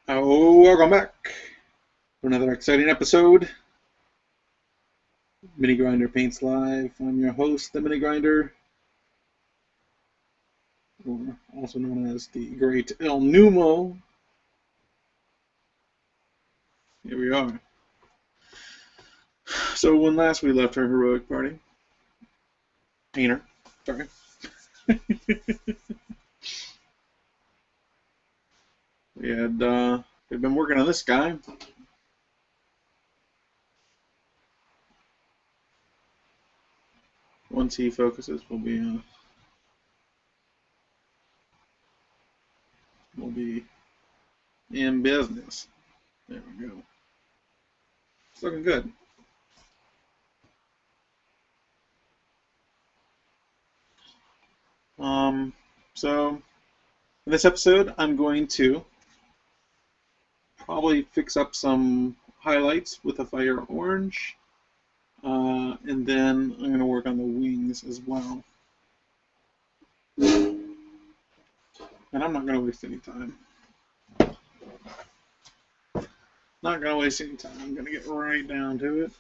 Oh, welcome back to another exciting episode. MiniGrinder Paints Live. I'm your host, the MiniGrinder, or also known as the Great El Numo. Here we are. So when last we left our heroic party, painter, sorry. We've been working on this guy. Once he focuses, we'll be in business. There we go. It's looking good. So in this episode, I'm going to probably fix up some highlights with a fire orange, and then I'm going to work on the wings as well. And I'm not going to waste any time. Not going to waste any time. I'm going to get right down to it.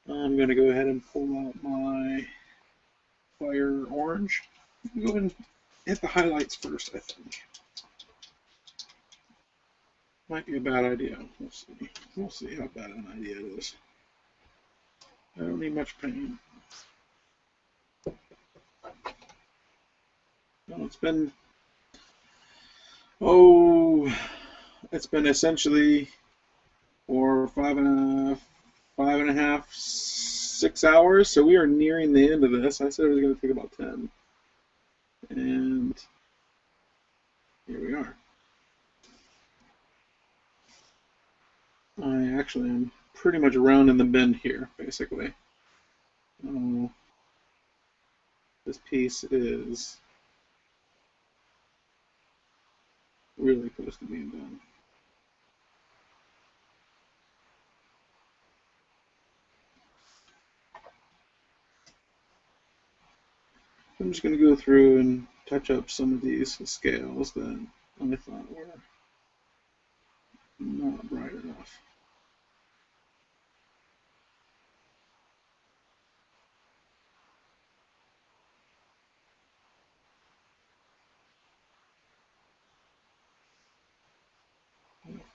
I'm going to go ahead and pull out my fire orange. Go ahead and hit the highlights first, I think. Might be a bad idea. We'll see. We'll see how bad an idea it is. I don't need much paint. Well, it's been essentially for five and a half, 6 hours. So we are nearing the end of this. I said it was going to take about 10. And here we are. I actually am pretty much around in the bend here, basically. This piece is really close to being done. I'm just going to go through and touch up some of these scales that I thought were not bright enough.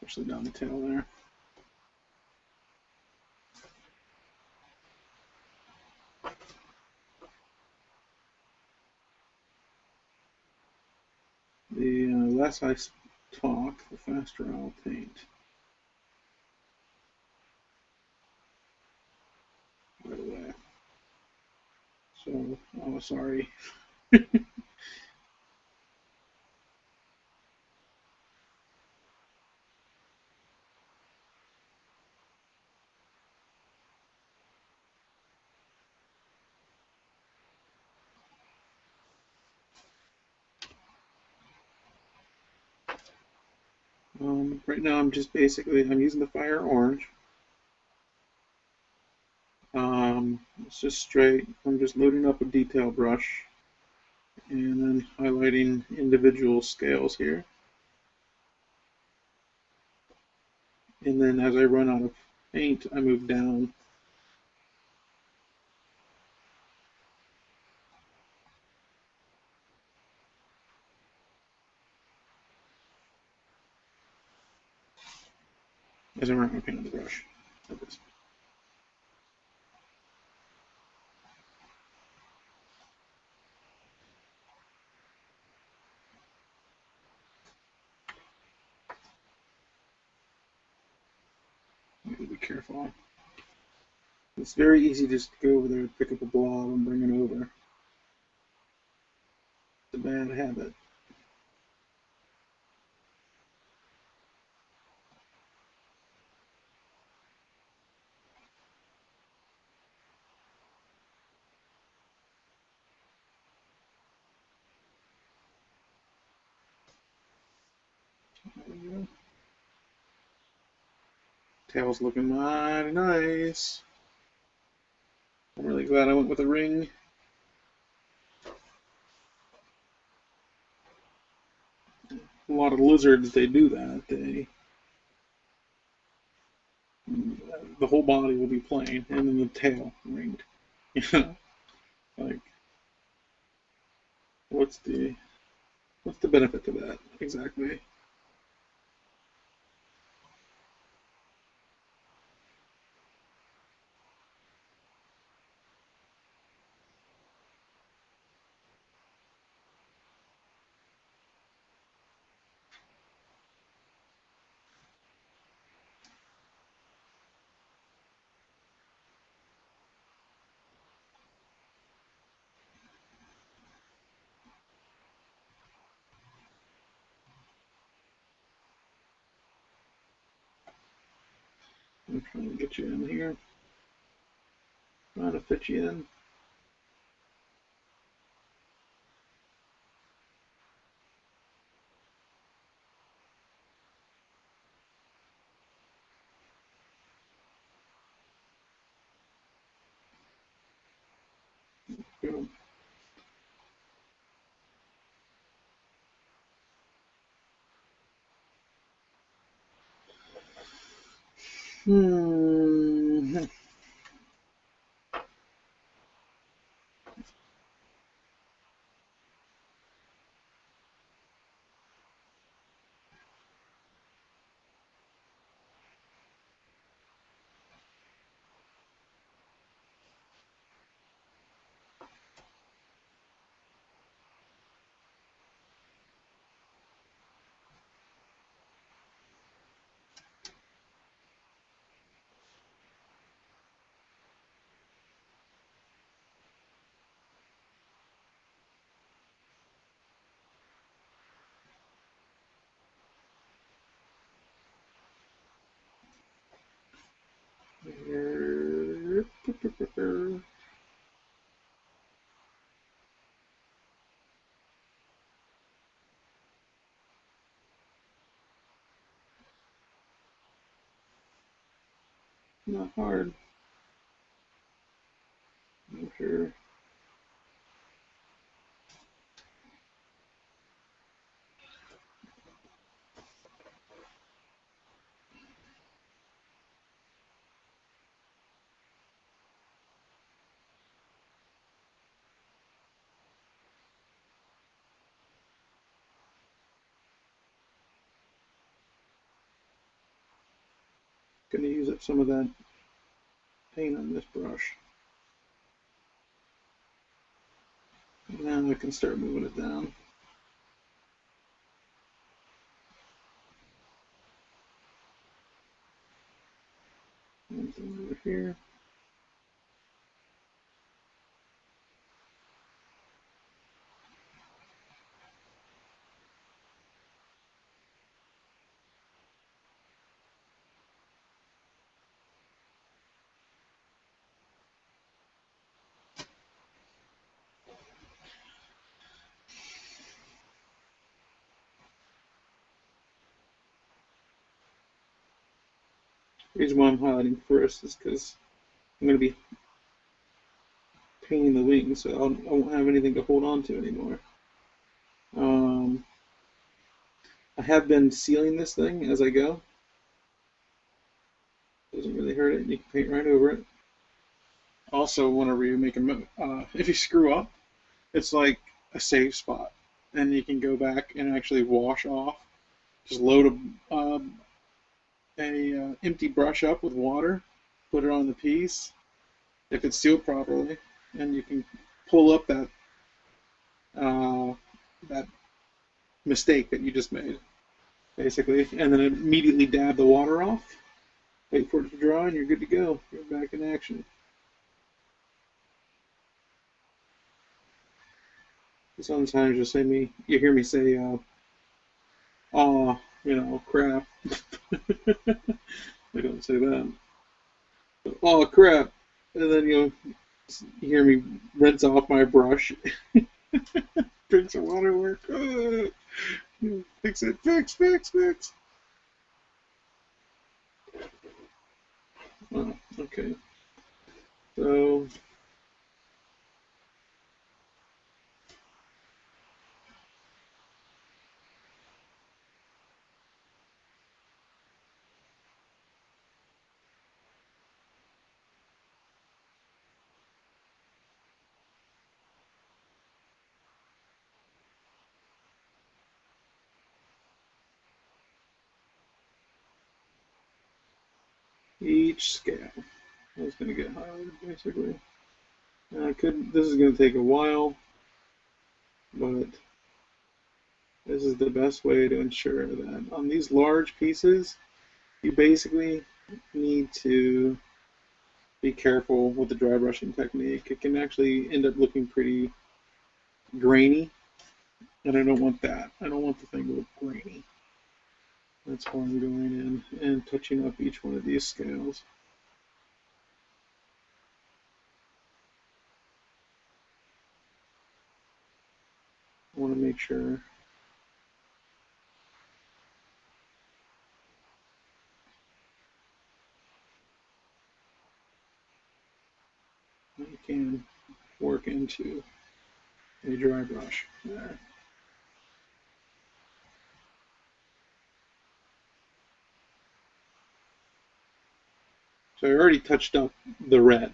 Especially down the tail there. The less I talk, the faster I'll paint. Right away. So, oh, sorry. Right now I'm using the fire orange. It's just straight. I'm just loading up a detail brush and then highlighting individual scales here. And then as I run out of paint, I move down. As I run out of paint on the brush. Like this. You gotta be careful. It's very easy just to go over there, pick up a blob, and bring it over. It's a bad habit. There we go. Tail's looking mighty nice. I'm really glad I went with a ring. a lot of lizards, they do that. The whole body will be plain, and then the tail ringed. You know, like what's the benefit to that exactly? I'm trying to get you in here. Trying to fit you in. Boom. Hmm. Not hard. I'm sure. Gonna use up some of that paint on this brush. Now I can start moving it down. Over here. The reason why I'm highlighting first is because I'm going to be painting the wings, so I won't have anything to hold on to anymore. I have been sealing this thing as I go. Doesn't really hurt it. You can paint right over it. Also, whenever you make if you screw up, it's like a save spot, and you can go back and actually wash off. Just load a empty brush up with water, put it on the piece, if it's sealed properly, and you can pull up uh, that mistake that you just made, basically, and then immediately dab the water off. Wait for it to dry, and you're good to go. You're back in action. Sometimes you hear me say, "Aw, crap." I don't say that. But, "Aw, crap," and then you hear me rinse off my brush. Drink some water, work. Fix it, fix. Oh, okay. So each scale. It's going to get highlighted basically. This is going to take a while, but this is the best way to ensure that on these large pieces, you basically need to be careful with the dry brushing technique. It can actually end up looking pretty grainy, and I don't want that. I don't want the thing to look grainy. That's why I'm going in and touching up each one of these scales. I want to make sure I can work into a dry brush there. So I already touched up the red.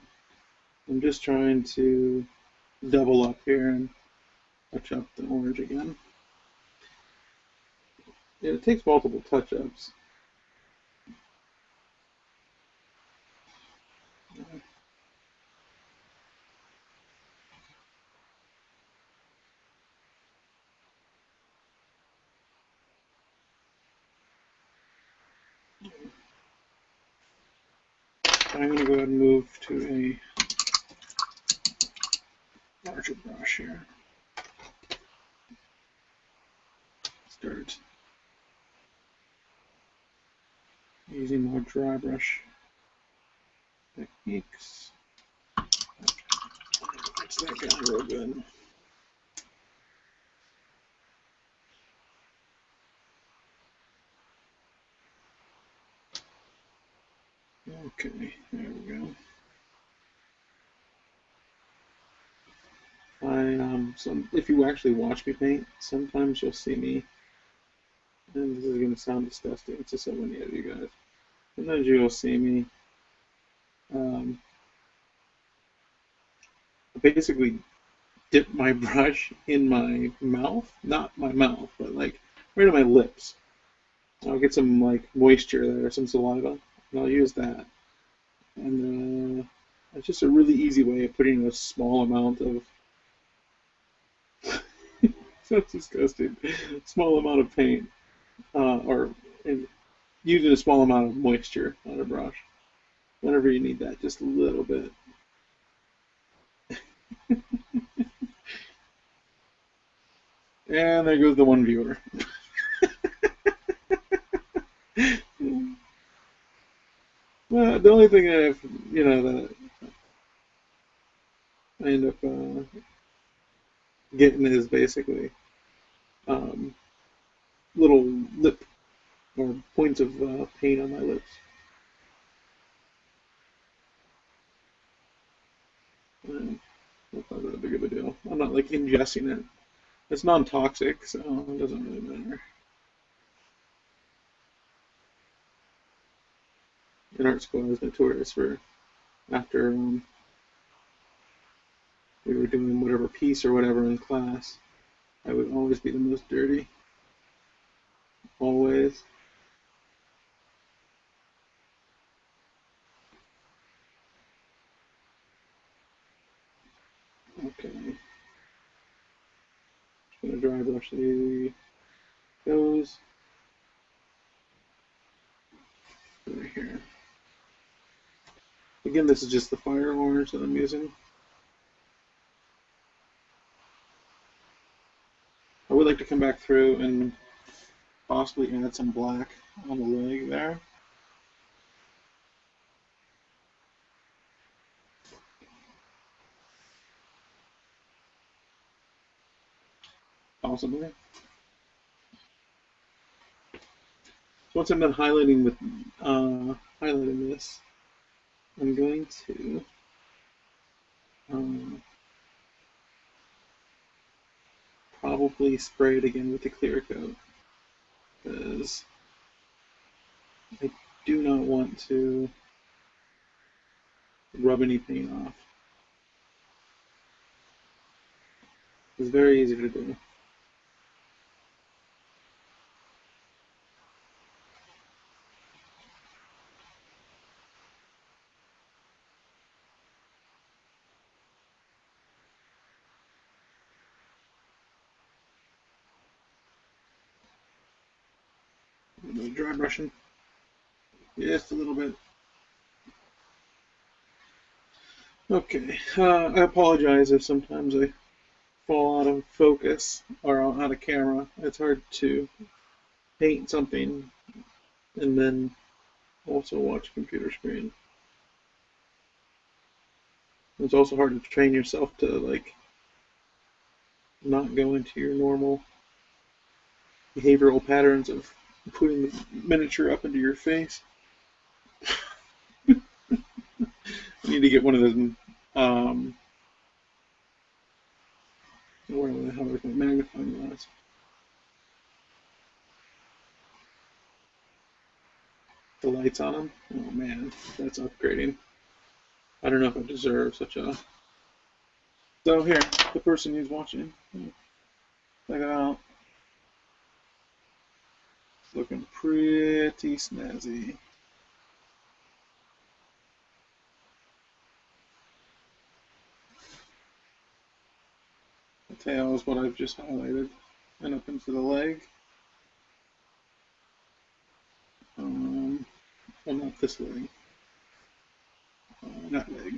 I'm just trying to double up here and touch up the orange again. Yeah, it takes multiple touch-ups. I'm going to go ahead and move to a larger brush here. Start using more dry brush techniques. Mix that down real good. Okay, there we go. If you actually watch me paint, sometimes you'll see me, and this is going to sound disgusting to so many of you guys. Sometimes you'll see me basically dip my brush in my mouth, not my mouth, but like right on my lips. I'll get some like moisture there, some saliva, and I'll use that. And it's just a really easy way of putting a small amount of that's disgusting. Small amount of paint, or using a small amount of moisture on a brush. Whenever you need that, just a little bit. And there goes the one viewer. Well, the only thing that I end up getting is basically little lip or points of paint on my lips. That's not that big of a deal. I'm not like ingesting it. It's non-toxic, so it doesn't really matter. In art school, I was notorious for after we were doing whatever piece or whatever in class, I would always be the most dirty. Always. Okay. Just gonna dry brush those right here. Again, this is just the fire orange that I'm using. I would like to come back through and possibly add some black on the leg there. Possibly. Once I'm done highlighting this, I'm going to probably spray it again with the clear coat, because I do not want to rub any paint off. It's very easy to do. A little bit of dry brushing. Just a little bit. Okay, I apologize if sometimes I fall out of focus or out of camera. It's hard to paint something and then also watch a computer screen. It's also hard to train yourself to like not go into your normal behavioral patterns of putting the miniature up into your face. You need to get one of those what the hell is it, magnifying glass. The lights on them. Oh man, that's upgrading. I don't know if I deserve such a. So here, the person who's watching, check it out. It's looking pretty snazzy. The tail is what I've just highlighted, and up into the leg. Well, not this leg. That leg.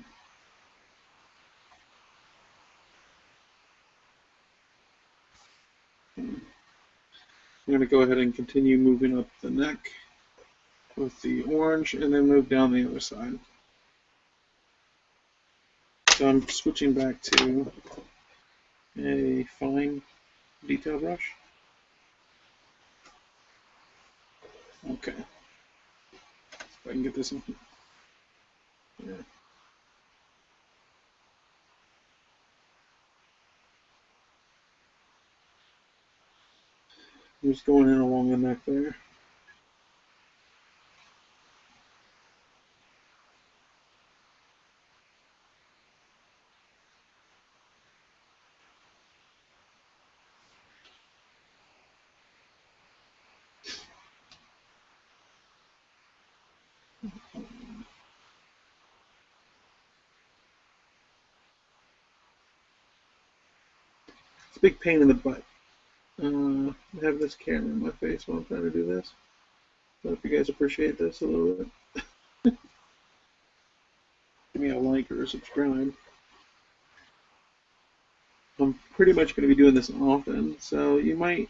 I'm going to go ahead and continue moving up the neck with the orange and then move down the other side. So I'm switching back to a fine detail brush. Okay. If I can get this in. Yeah. I'm just going in along the neck there. It's a big pain in the butt. I have this camera in my face while I'm trying to do this. I hope you guys appreciate this a little bit. Give me a like or a subscribe. I'm pretty much going to be doing this often, so you might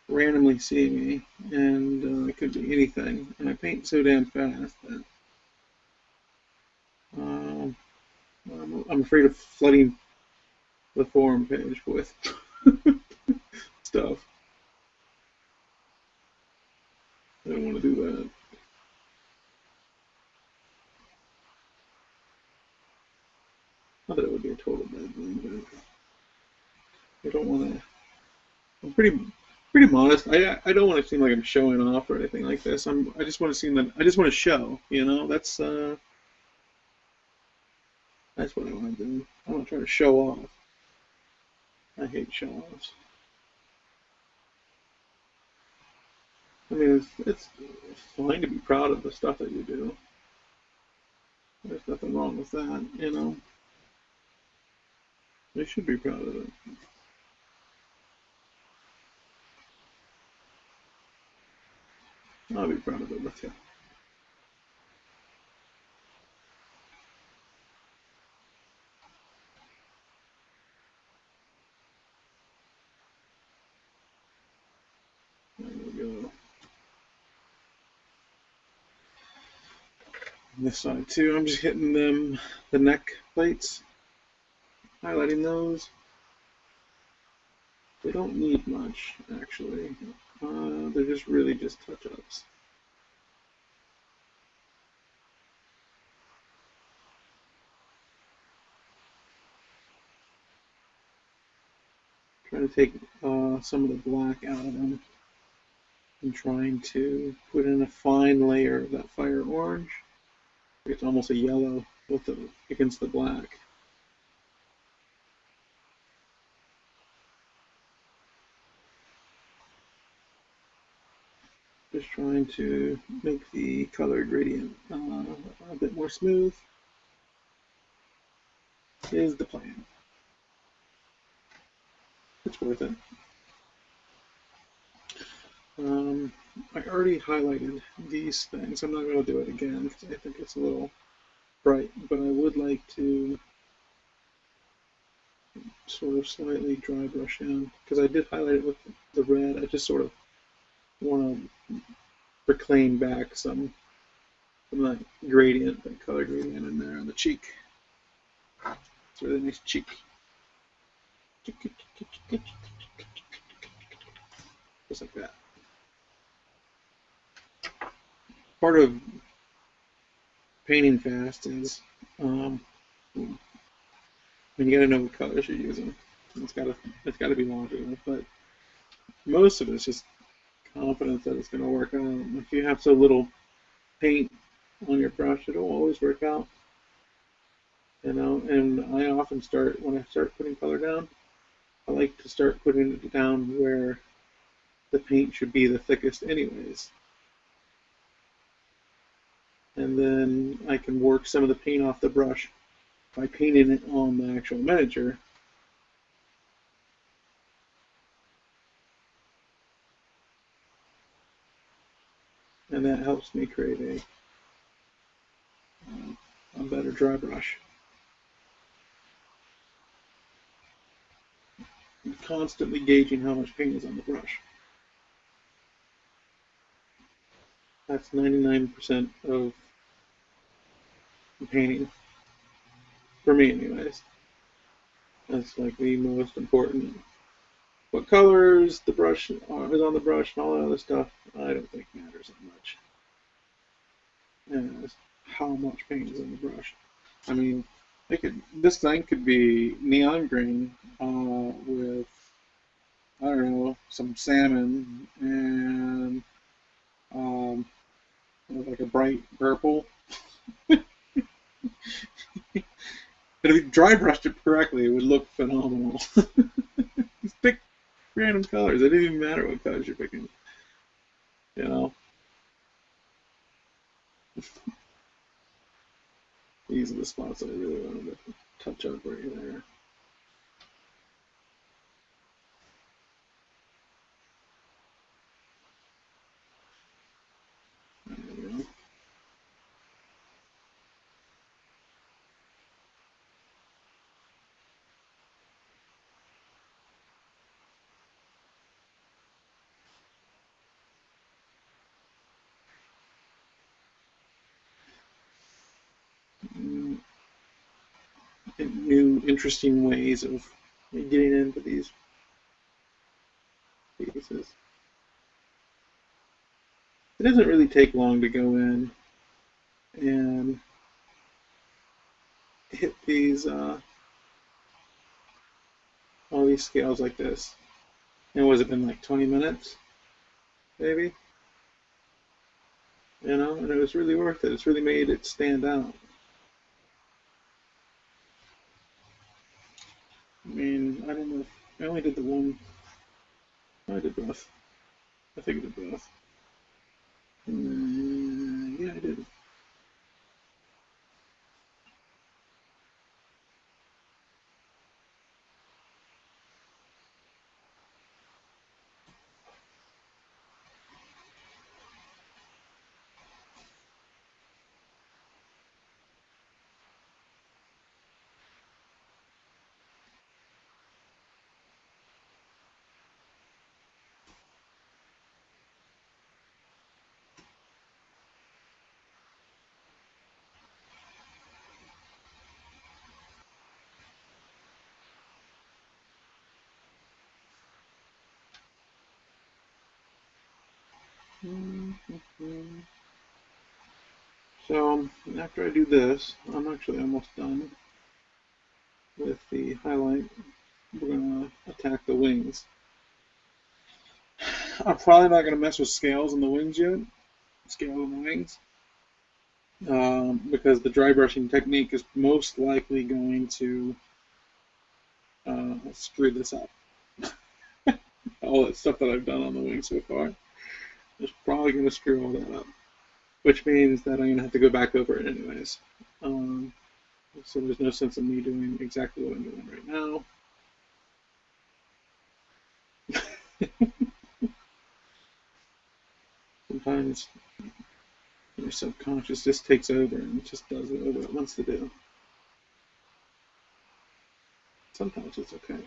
randomly see me, and it could be anything. And I paint so damn fast that I'm afraid of flooding the forum page with stuff. I don't want to do that. Not that it would be a total bad thing, but I don't want to. I'm pretty modest. I don't want to seem like I'm showing off or anything like this. I just want to seem that I just want to show. You know, that's what I want to do. I want to try to show off. I hate show-offs. I mean, it's fine to be proud of the stuff that you do. There's nothing wrong with that, you know. You should be proud of it. I'll be proud of it with you. There we go. This side too, I'm just hitting the neck plates, highlighting those. They don't need much, actually. They're just really just touch-ups. Trying to take some of the black out of them. I'm trying to put in a fine layer of that fire orange. It's almost a yellow with against the black. Just trying to make the color gradient a bit more smooth is the plan. It's worth it. I already highlighted these things. I'm not going to do it again because I think it's a little bright, but I would like to sort of slightly dry brush in because I did highlight it with the red. I just sort of want to reclaim back some of that gradient, that color gradient in there on the cheek. It's a really nice cheek. Just like that. Part of painting fast is you got to know what colors you're using. It's got to be logical, but most of it's just confidence that it's going to work out. If you have so little paint on your brush, it'll always work out. You know, and I often start, when I start putting color down, I like to start putting it down where the paint should be the thickest anyways. And then I can work some of the paint off the brush by painting it on the actual miniature. And that helps me create a better dry brush. I'm constantly gauging how much paint is on the brush. That's 99% of painting, for me anyways. That's like the most important. What colors the brush is on the brush and all that other stuff, I don't think matters that much. And how much paint is on the brush. I mean, this thing could be neon green with, I don't know, some salmon and like a bright purple. But if you dry brushed it correctly, it would look phenomenal. Just pick random colors. It doesn't even matter what colors you're picking. You know? These are the spots I really wanted to touch up right there. There we go. New, interesting ways of getting into these pieces. It doesn't really take long to go in and hit these all these scales like this. And was it been like 20 minutes, maybe? You know, and it was really worth it. It's really made it stand out. I mean, I don't know if I only did the one. I did both. I think I did both. Yeah, I did. So after I do this, I'm actually almost done with the highlight. We're gonna attack the wings. I'm probably not gonna mess with scales on the wings yet. Scale on the wings. Because the dry brushing technique is most likely going to screw this up. All that stuff that I've done on the wings so far is probably going to screw all that up, which means that I'm going to have to go back over it anyways. So there's no sense in me doing exactly what I'm doing right now. Sometimes your subconscious just takes over and just does whatever it wants to do. Sometimes it's okay. It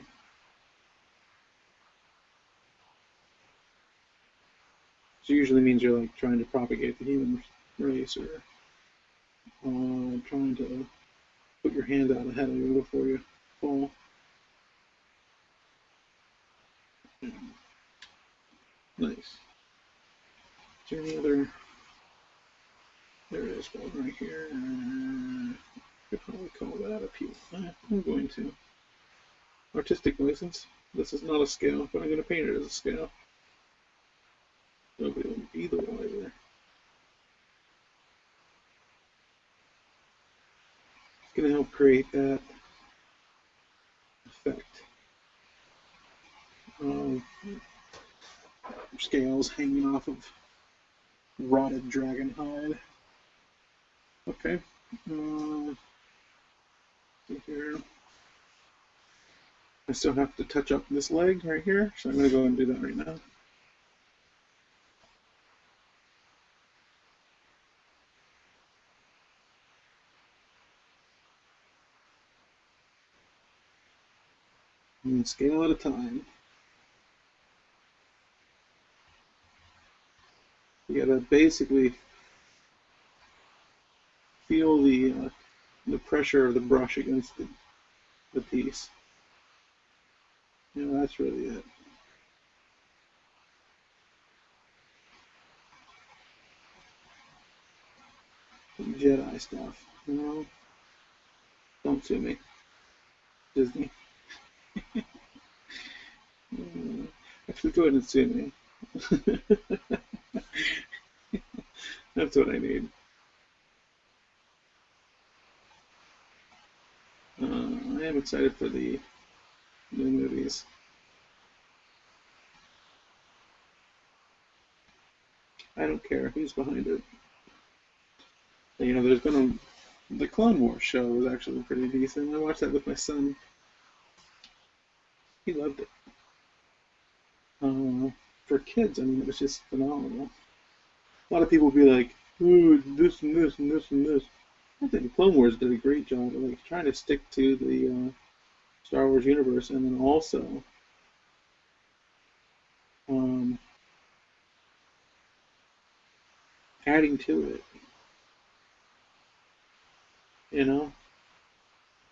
usually means you're like trying to propagate the human race, or trying to put your hand out ahead of you before you fall. Yeah. Nice. Is there any other? There is one right here. I could probably call that a pew. I'm going to. Artistic license. This is not a scale, but I'm going to paint it as a scale. Nobody will be the wiser. It's going to help create that effect of scales hanging off of rotted dragon hide. Okay. Here. I still have to touch up this leg right here, so I'm going to go and do that right now. One scale at a time. You gotta basically feel the pressure of the brush against the piece. You know, that's really it. Some Jedi stuff. You know? Don't sue me, Disney. Actually, go ahead and sue me. That's what I need. I am excited for the new movies. I don't care who's behind it. You know, there's been the Clone Wars show was actually pretty decent. I watched that with my son. He loved it. For kids, I mean, it was just phenomenal. A lot of people be like, "Oh, this and this and this and this." I think the Clone Wars did a great job of like trying to stick to the Star Wars universe, and then also adding to it. You know,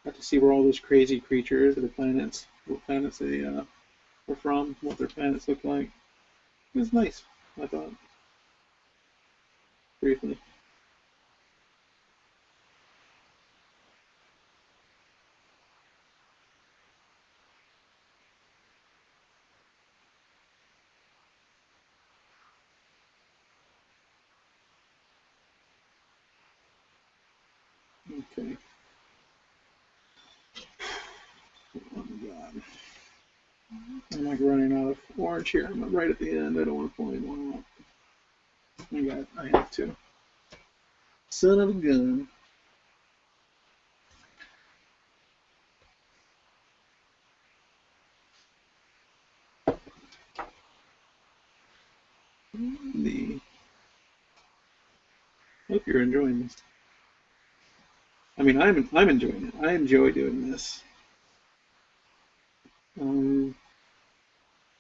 got to see where all those crazy creatures, the planets, what planets they were from, what their planets look like. It was nice, I thought. Briefly. Okay. Oh my god. I'm like running out of orange here. I'm right at the end. I don't want to pull any more out. Oh my god, I have to. Son of a gun. Hope you're enjoying this. I mean, I'm enjoying it. I enjoy doing this. The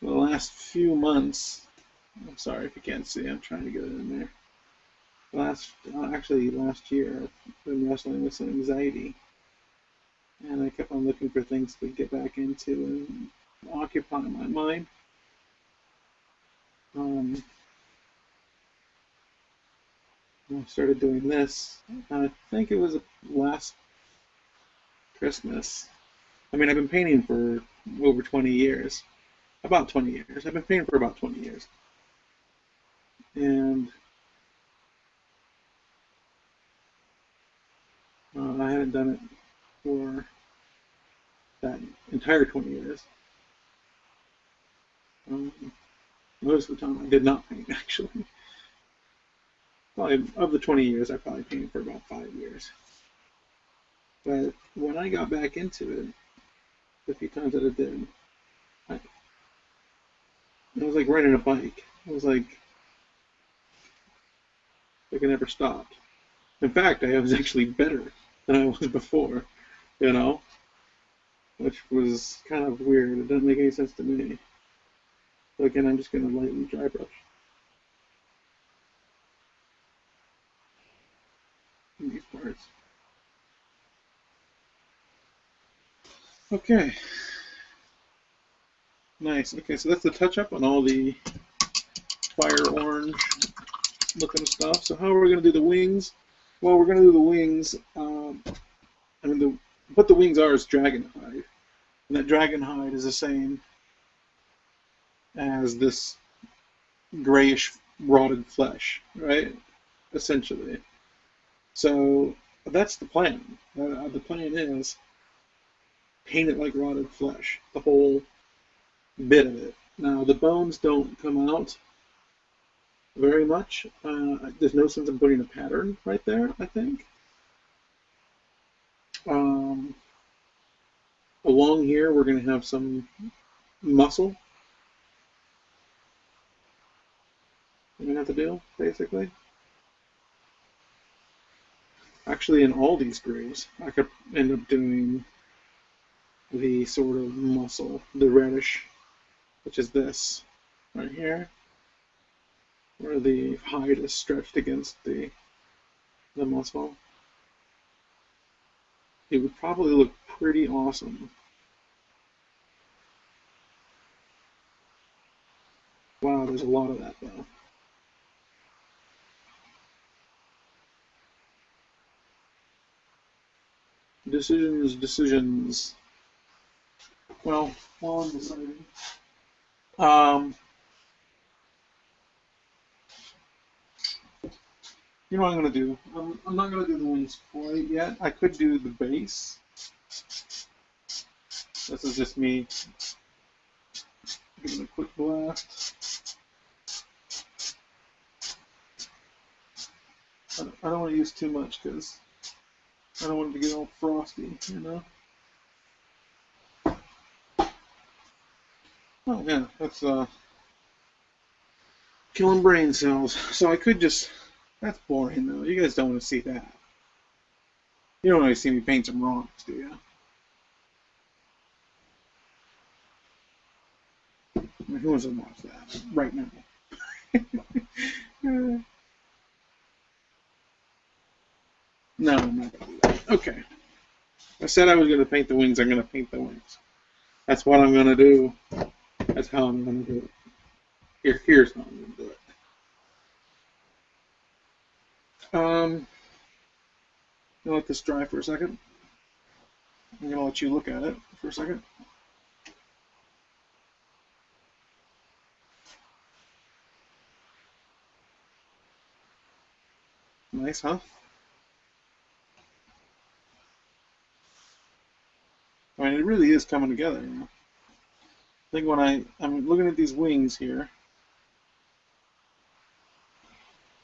last few months. I'm sorry if you can't see. I'm trying to get it in there. Actually, last year, I've been wrestling with some anxiety, and I kept on looking for things to get back into and occupy my mind. I started doing this. I think it was last Christmas. I mean, I've been painting for over 20 years. About 20 years. I've been painting for about 20 years. And I hadn't done it for that entire 20 years. Most of the time I did not paint, actually. Probably of the 20 years, I probably painted for about 5 years. But when I got back into it, the few times that I did, it was like riding a bike. It was like Like I never stopped. In fact, I was actually better than I was before, you know, which was kind of weird. It doesn't make any sense to me. So again, I'm just going to lightly dry brush these parts. Okay. Nice. Okay, so that's the touch-up on all the fire orange looking stuff. So how are we going to do the wings? Well, we're going to do the wings. What the wings are is dragon hide. And that dragon hide is the same as this grayish rotted flesh, right? Essentially. So that's the plan. The plan is paint it like rotted flesh, the whole bit of it. Now the bones don't come out very much. There's no sense in putting a pattern right there, I think. Along here, we're going to have some muscle. We're going to have to do, basically. Actually, in all these grays, I could end up doing the sort of muscle, the reddish, which is this right here, where the hide is stretched against the muscle. It would probably look pretty awesome. Wow, there's a lot of that though. Decisions. Well, while I'm deciding, you know what I'm going to do? I'm not going to do the wings quite yet. I could do the base. This is just me giving a quick blast. I don't want to use too much because I don't want it to get all frosty, you know? Oh yeah, that's killing brain cells. So I could just, that's boring though. You guys don't want to see that. You don't want to see me paint some rocks, do you? I mean, who wants to watch that right now? No, I'm not going to do that. Okay. I said I was going to paint the wings. I'm going to paint the wings. That's what I'm going to do. That's how I'm going to do it. Here's how I'm going to do it. I'm going to let this dry for a second. I'm going to let you look at it for a second. Nice, huh? I mean, it really is coming together, you know? I think when I'm looking at these wings here,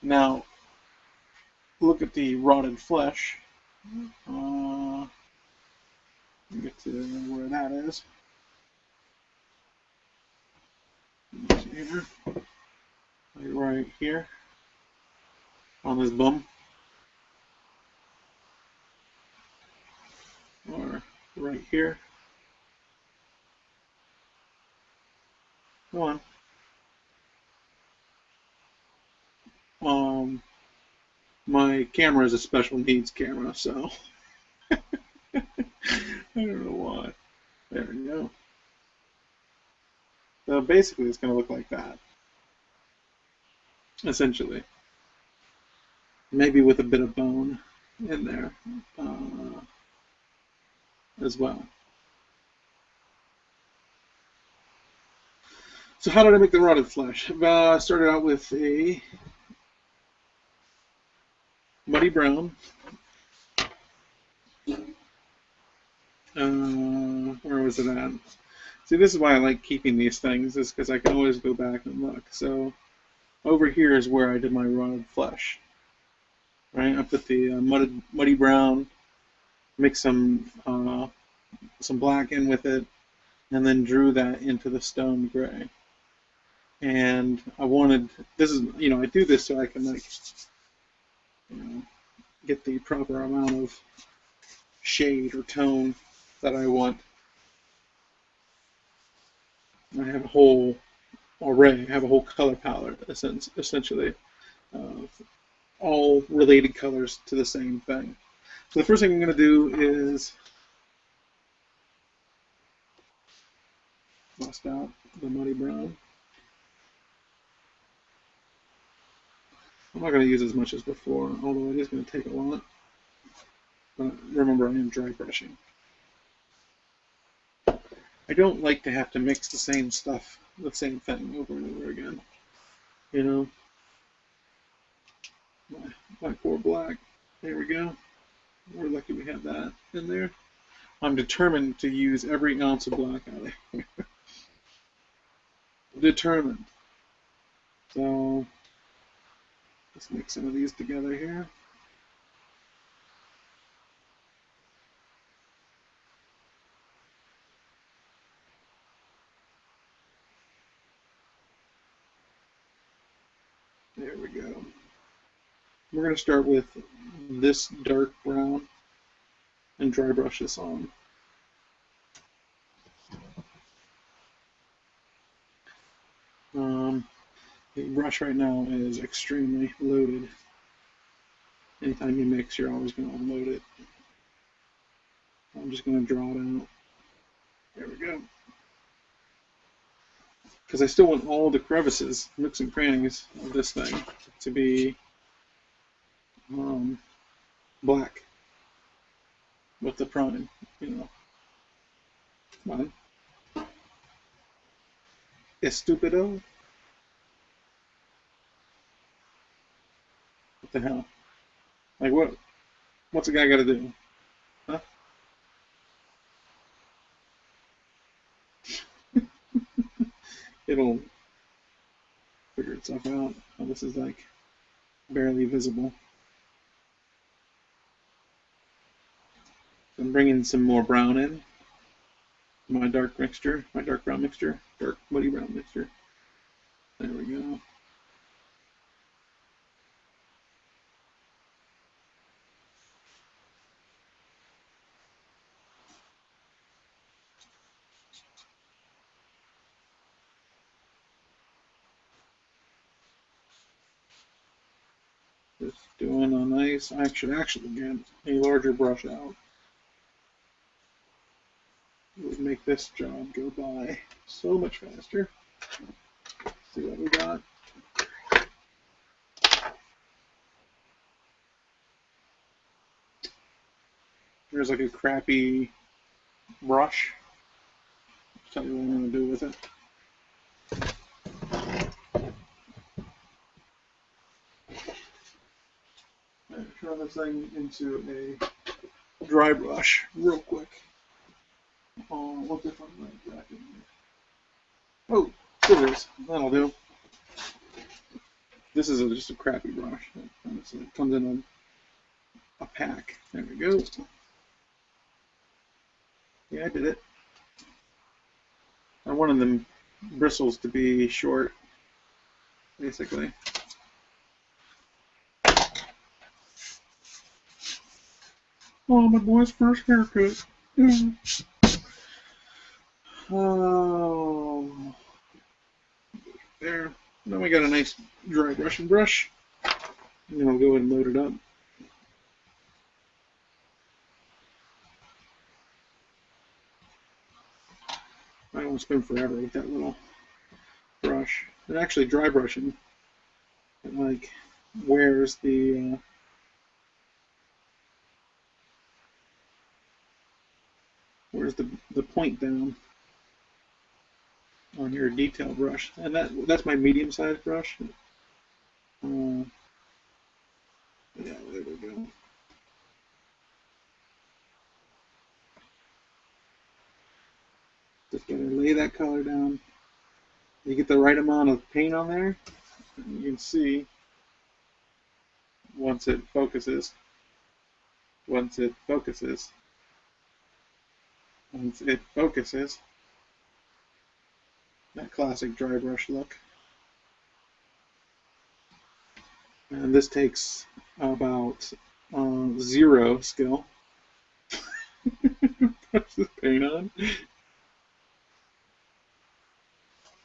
now look at the rotted flesh. Get to where that is. Here. Right here on this bum. Or right here. Come on. My camera is a special needs camera, so I don't know why. There we go. So basically, it's going to look like that, essentially. Maybe with a bit of bone in there as well. So how did I make the rotted flesh? I started out with a muddy brown. Where was it at? See, this is why I like keeping these things, is because I can always go back and look. So over here is where I did my rotted flesh. Right, I put the muddy brown, mixed some black in with it, and then drew that into the stone gray. And I wanted, this is, you know, I do this so I can like get the proper amount of shade or tone that I want. I have a whole array, I have a whole color palette, essentially, all related colors to the same thing. So the first thing I'm going to do is bust out the muddy brown. I'm not going to use as much as before, although it is going to take a lot. But remember, I am dry brushing. I don't like to have to mix the same stuff, the same thing over and over again. You know? My poor black. There we go. We're lucky we have that in there. I'm determined to use every ounce of black out of here. Determined. So let's mix some of these together here. There we go. We're going to start with this dark brown and dry brush this on. The brush right now is extremely loaded. Anytime you mix, you're always going to unload it. I'm just going to draw it out. There we go. Because I still want all the crevices, nooks and crannies of this thing to be black with the prime, you know. Come on. Estupido? What the hell? Like, what's a guy got to do? Huh? It'll figure itself out. Oh, this is like barely visible. I'm bringing some more brown in. My dark mixture, my dark brown mixture, dark muddy brown mixture. There we go. Just doing a nice, I should actually get a larger brush out. It would make this job go by so much faster. Let's see what we got. Here's like a crappy brush. I'll tell you what I'm going to do with it. Turn this thing into a dry brush real quick. What if I'm like back in here? Oh, scissors. That'll do. This is just a crappy brush. It comes in a pack. There we go. Yeah, I did it. I wanted them bristles to be short, basically. Oh, my boy's first haircut. Oh, there. Now we got a nice dry brushing brush. And then I'll go ahead and load it up. I don't spend forever with that little brush. And actually, dry brushing, it like wears the point down on your detail brush, and that's my medium-sized brush. Yeah, there we go. Just gotta lay that color down. You get the right amount of paint on there. You can see once it focuses, that classic dry brush look. And this takes about 0 skill. Brush this paint on.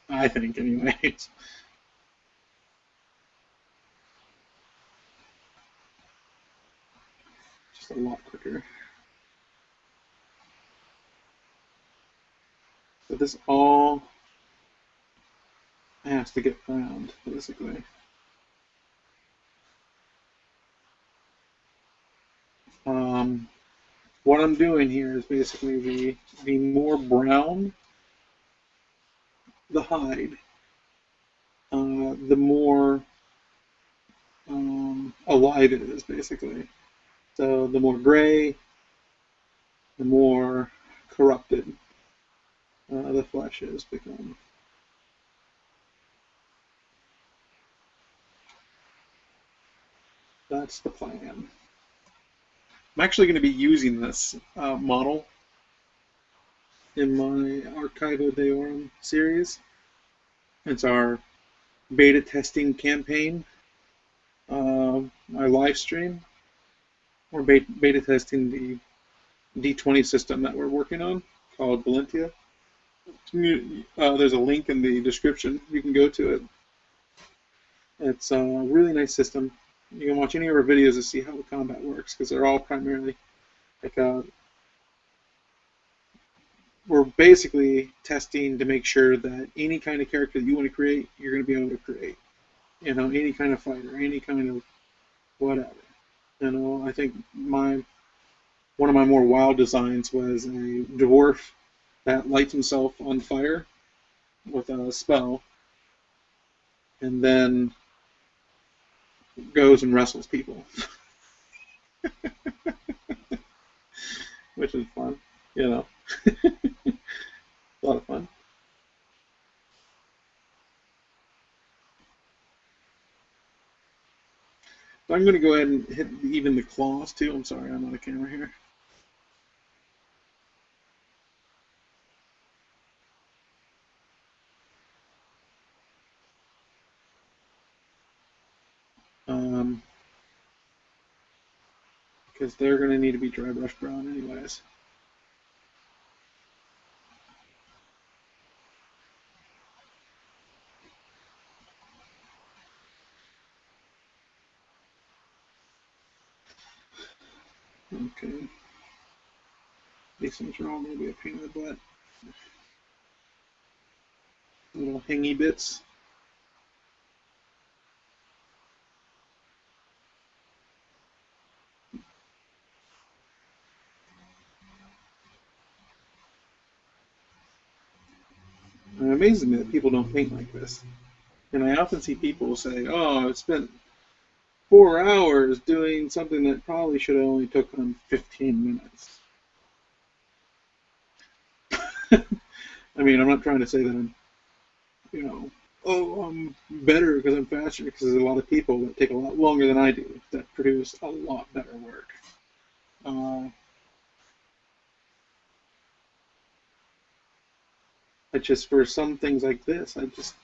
I think, anyways. Just a lot quicker. So this all has to get round, basically. What I'm doing here is basically the more brown the hide, the more alive it is, basically. So the more gray, the more corrupted the flesh is become. That's the plan. I'm actually going to be using this model in my Archivo Deorum series. It's our beta testing campaign, my live stream. We're beta testing the D20 system that we're working on called Valentia. There's a link in the description. You can go to it. It's a really nice system. You can watch any of our videos to see how the combat works, because they're all primarily like we're basically testing to make sure that any kind of character that you want to create, you're going to be able to create. You know, any kind of fighter, any kind of whatever. You know, I think one of my more wild designs was a dwarf that lights himself on fire with a spell, and then goes and wrestles people, which is fun. You know, a lot of fun. So I'm going to go ahead and hit even the claws too. I'm sorry, I'm on the camera here. Because they're going to need to be dry brush brown anyways. Okay. These things are all going to be a pain in the butt. Little hangy bits. It amazes me that people don't paint like this. And I often see people say, oh, I spent 4 hours doing something that probably should have only took them 15 minutes. I mean, I'm not trying to say that I'm, you know, oh, I'm better because I'm faster, because there's a lot of people that take a lot longer than I do that produce a lot better work. It's just for some things like this,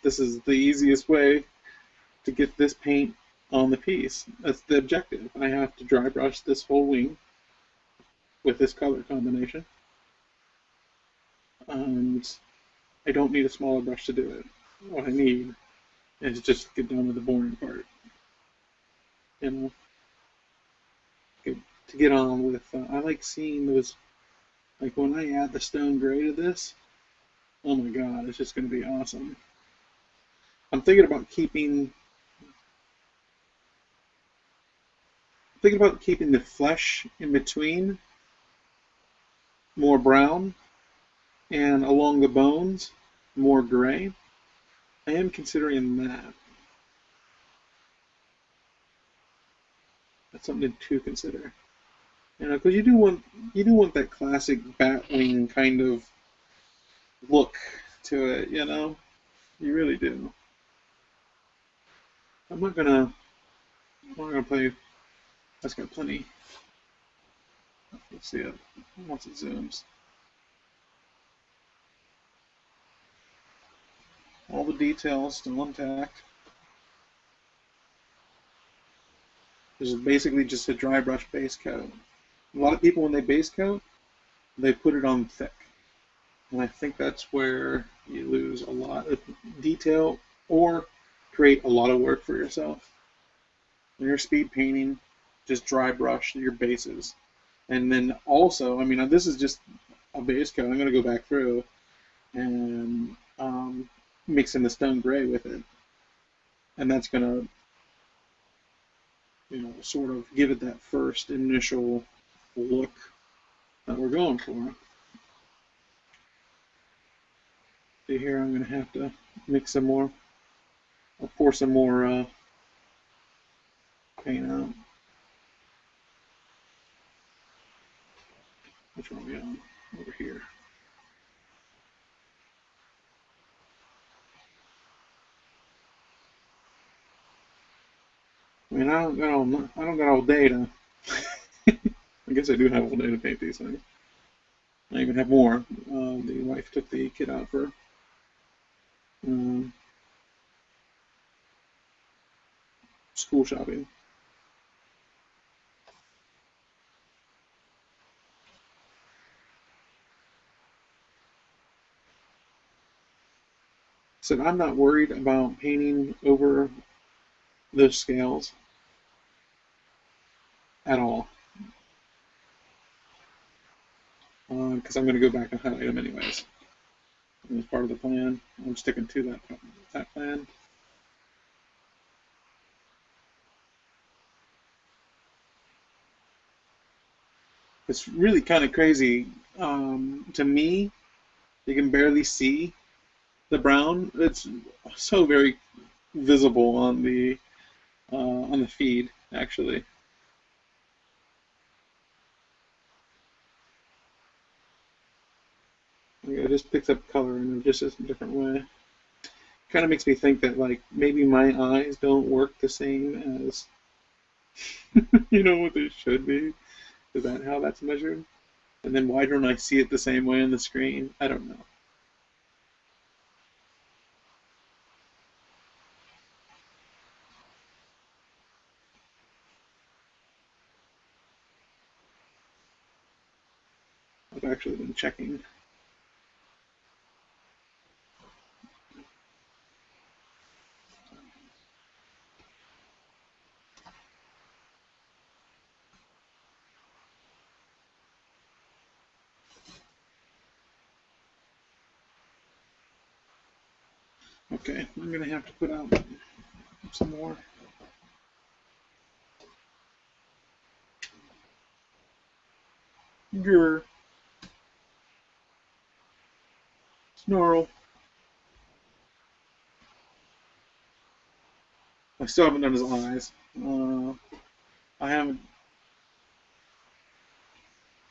this is the easiest way to get this paint on the piece. That's the objective. I have to dry brush this whole wing with this color combination. And I don't need a smaller brush to do it. What I need is just get done with the boring part. You know, to get on with. I like seeing those. Like when I add the stone gray to this, oh my god, it's just going to be awesome. I'm thinking about keeping the flesh in between more brown and along the bones more gray. I am considering that. That's something to consider. You know, because you do want that classic Batwing kind of look to it. You know, you really do. I'm not gonna play. That's got plenty. Let's see it once it zooms. All the details still intact. This is basically just a dry brush base coat. A lot of people, when they base coat, they put it on thick. And I think that's where you lose a lot of detail or create a lot of work for yourself. When you're speed painting, just dry brush your bases. And then also, I mean, this is just a base coat. I'm going to go back through and mix in the stone gray with it. And that's going to, sort of give it that first initial look that we're going for. See here, I'm going to have to mix some more. I'll pour some more paint out. Which one are we on? Over here. I mean, I don't got all day to. I guess I do have all day to paint these things. I even have more. The wife took the kid out for school shopping. So I'm not worried about painting over those scales at all. Because I'm going to go back and highlight them anyways. As part of the plan. I'm sticking to that plan. It's really kind of crazy. To me, you can barely see the brown. It's so very visible on the feed, actually. It just picks up color in just a different way. Kind of makes me think that like maybe my eyes don't work the same as what they should be. Is that how that's measured? And then why don't I see it the same way on the screen? I don't know. I've actually been checking. Okay, I'm going to have to put out some more. Grr. Snarl. I still haven't done his eyes. I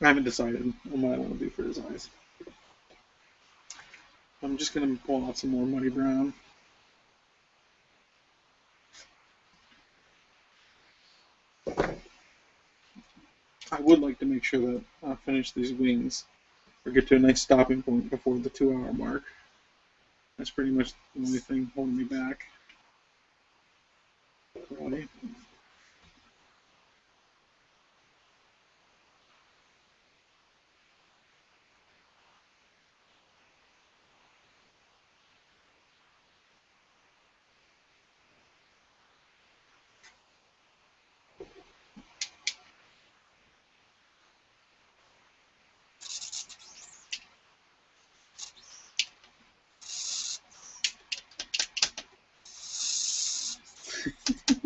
haven't decided on what I want to do for his eyes. I'm just going to pull out some more muddy brown. I would like to make sure that I finish these wings or get to a nice stopping point before the 2-hour mark. That's pretty much the only thing holding me back. Ready?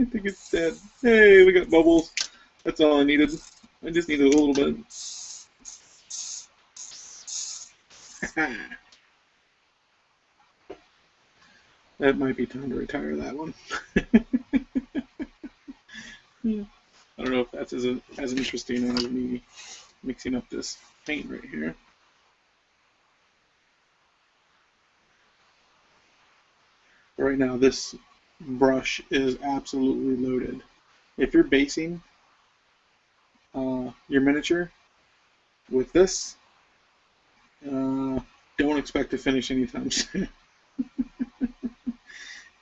I think it's dead. Hey, we got bubbles. That's all I needed. I just needed a little bit. That might be time to retire that one. I don't know if that's as interesting as me mixing up this paint right here. But right now, this brush is absolutely loaded. If you're basing your miniature with this, don't expect to finish anytime soon.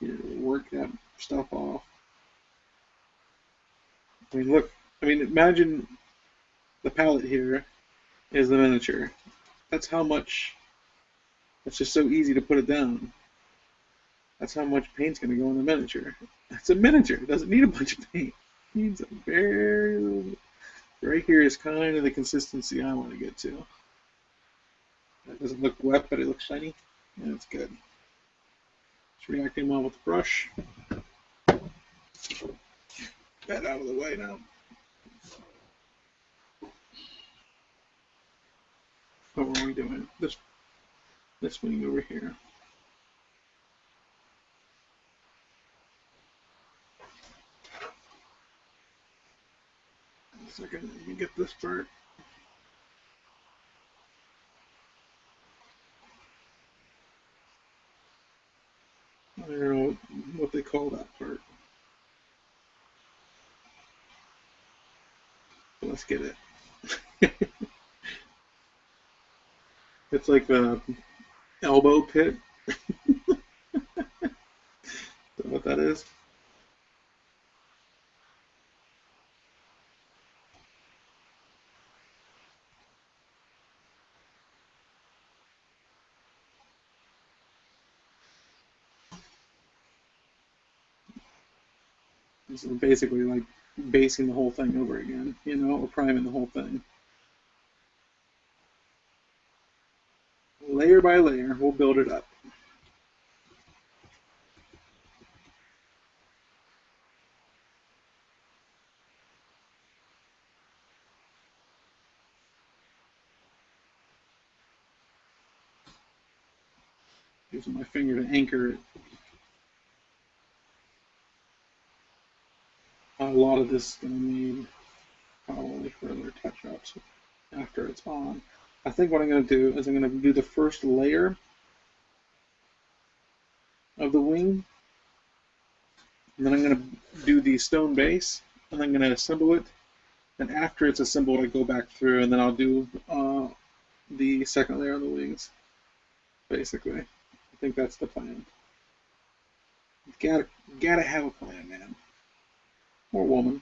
You work that stuff off. I mean, look. I mean, imagine the palette here is the miniature. That's how much. It's just so easy to put it down. That's how much paint's going to go in the miniature. It's a miniature. It doesn't need a bunch of paint. It needs a very little. Right here is kind of the consistency I want to get to. That doesn't look wet, but it looks shiny. Yeah, it's good. It's reacting well with the brush. That out of the way now. What were we doing? This wing over here. A second, let me get this part. I don't know what they call that part. But let's get it. It's like the elbow pit. Is that what that is? This is basically like basing the whole thing over again, or priming the whole thing. Layer by layer, we'll build it up. Using my finger to anchor it. A lot of this is going to need probably further touch-ups after it's on. I think what I'm going to do is I'm going to do the first layer of the wing, and then I'm going to do the stone base, and I'm going to assemble it, and after it's assembled I go back through and then I'll do the second layer on the wings, basically. I think that's the plan. Gotta have a plan, man. Or woman.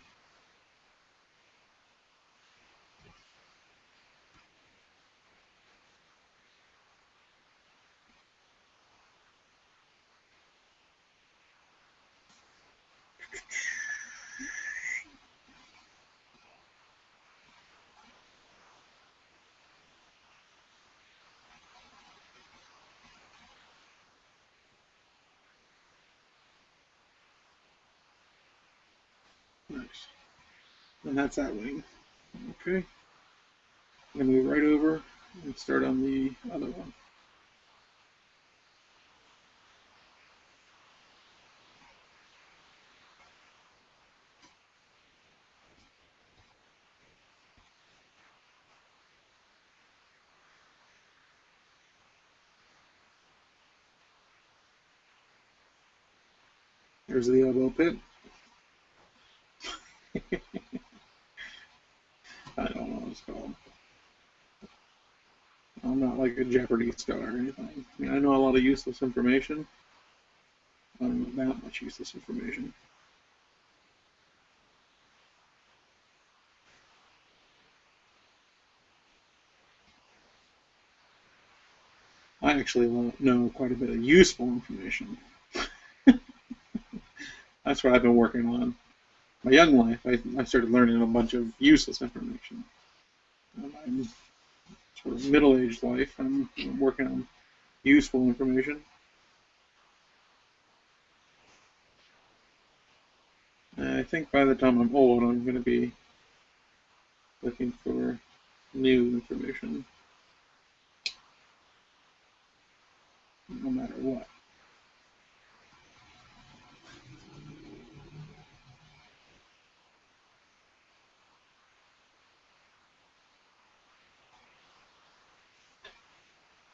Nice. And that's that wing. Okay. I'm going to move right over and start on the other one. There's the elbow pit. I don't know what it's called. I'm not like a Jeopardy star or anything. I mean, I know a lot of useless information. I don't know that much useless information. I actually know quite a bit of useful information. That's what I've been working on. My young life, I started learning a bunch of useless information. I'm sort of middle-aged life, I'm working on useful information. And I think by the time I'm old, I'm going to be looking for new information, no matter what.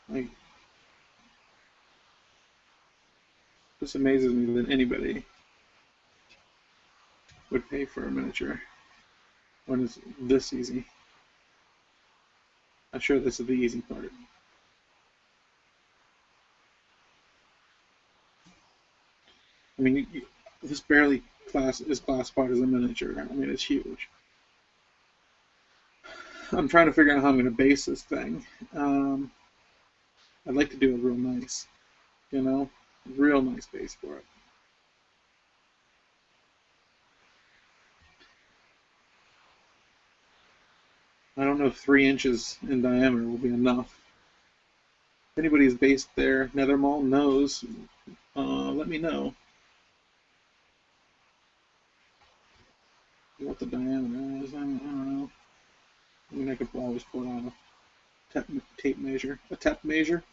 Like, this amazes me that anybody would pay for a miniature when it's this easy. I'm sure this is the easy part. I mean, this barely is classified as a miniature. I mean, it's huge. I'm trying to figure out how I'm going to base this thing. I'd like to do it real nice, you know, real nice base for it. I don't know if 3 inches in diameter will be enough. If anybody's based there, Nethyrmaul knows, let me know what the diameter is. I don't know. I mean, I could always pull out a tape measure. A tape measure?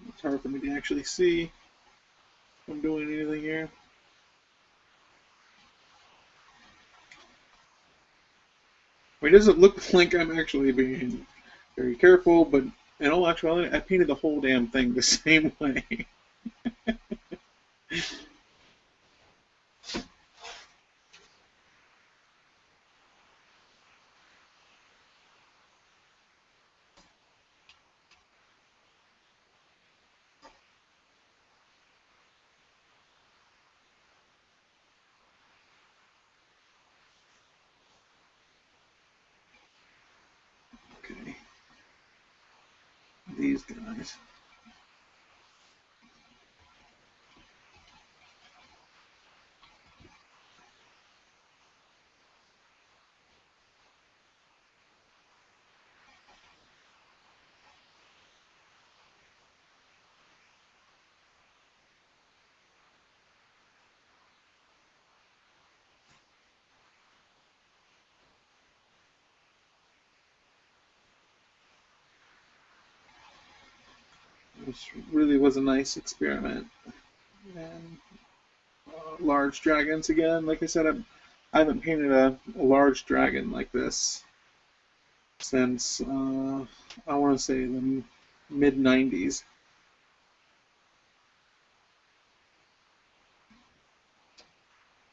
It's hard for me to actually see if I'm doing anything here. I mean, it doesn't look like I'm actually being very careful, but in all actuality, I painted the whole damn thing the same way. Okay, these guys. This really was a nice experiment. And large dragons again. Like I said, I haven't painted a large dragon like this since I want to say the mid 90s.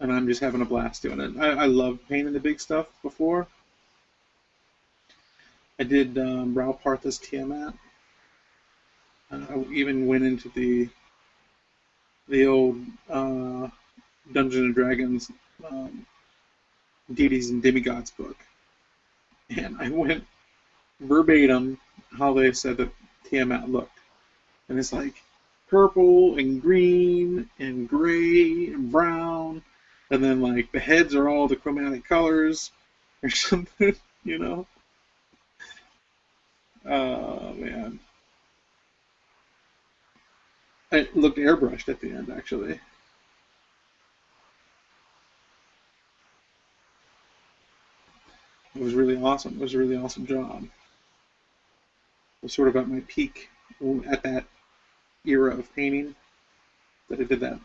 And I'm just having a blast doing it. I love painting the big stuff before. I did Raoul Partha's Tiamat. I even went into the old Dungeons and Dragons Deities and Demigods book, and I went verbatim how they said that Tiamat looked, and it's like purple and green and gray and brown, and then like the heads are all the chromatic colors or something, you know. Oh man, it looked airbrushed at the end actually. It was really awesome. It was a really awesome job. I was sort of at my peak at that era of painting that I did that.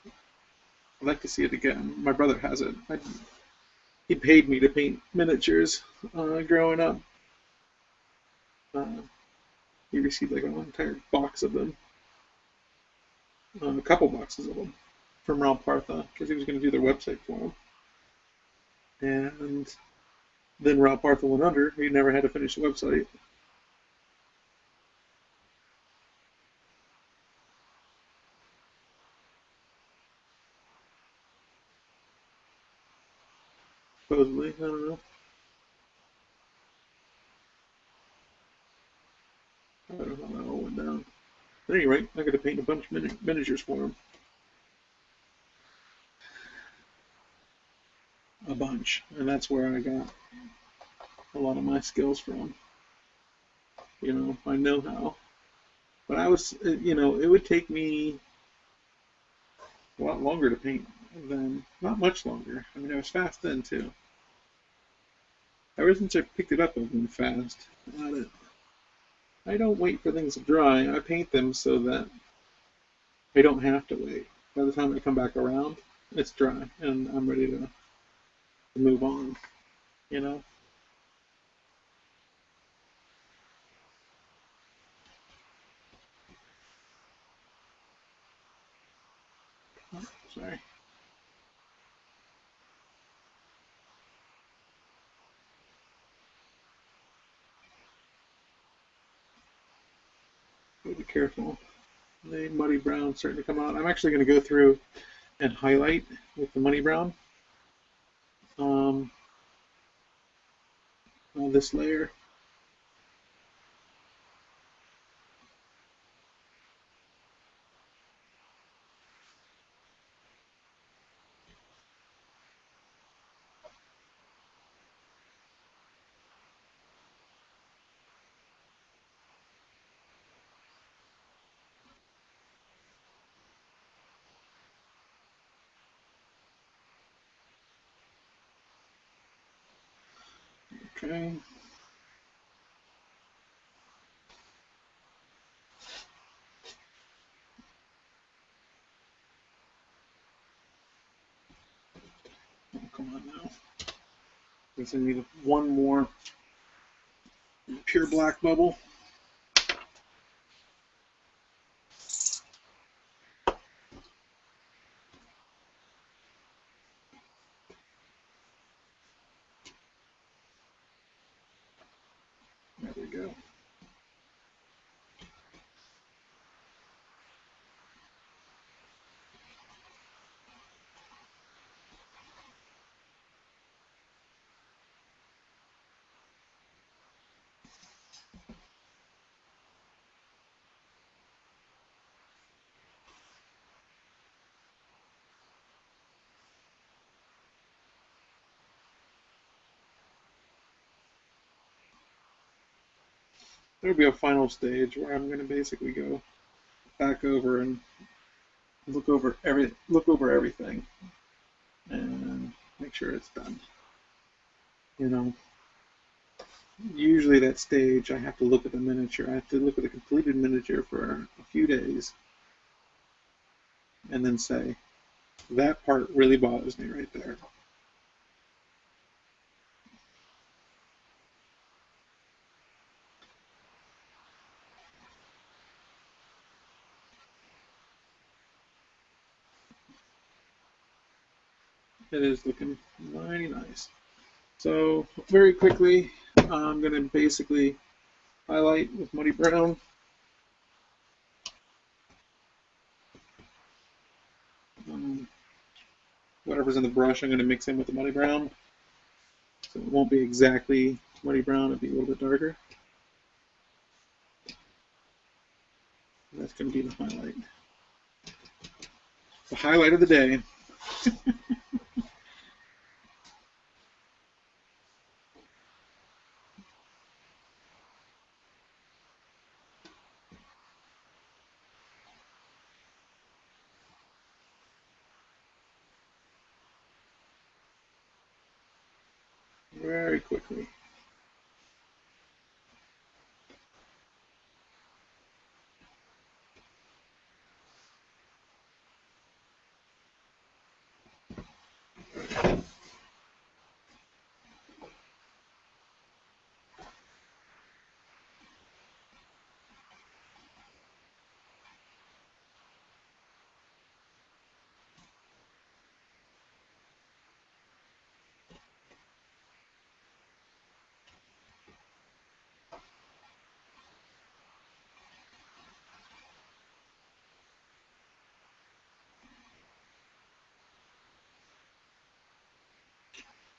I'd like to see it again. My brother has it. He paid me to paint miniatures growing up. Uh, he received like an entire box of them, a couple boxes of them from Raoul Partha because he was going to do their website for him. And then Raoul Partha went under. He never had to finish the website. Supposedly, I don't know. I don't know how that all went down. At any rate, I got to paint a bunch of miniatures for him. A bunch, and that's where I got a lot of my skills from. You know, my know-how. But I was, you know, it would take me a lot longer to paint than, not much longer. I mean, I was fast then too. Ever since I picked it up, I've been fast at it. I don't wait for things to dry. I paint them so that I don't have to wait. By the time I come back around, it's dry and I'm ready to move on. You know. Oh, sorry. Be careful. The muddy brown starting to come out. I'm actually going to go through and highlight with the muddy brown on this layer. Okay. Oh, come on now. I guess I need one more pure black bubble. There we go. There'll be a final stage where I'm going to basically go back over and look over everything and make sure it's done. You know, usually that stage I have to look at the miniature. I have to look at the completed miniature for a few days and then say, that part really bothers me right there. It is looking mighty nice. So very quickly, I'm going to basically highlight with muddy brown. Whatever's in the brush, I'm going to mix in with the muddy brown. So it won't be exactly muddy brown, it'll be a little bit darker. That's going to be the highlight. The highlight of the day. Very quickly.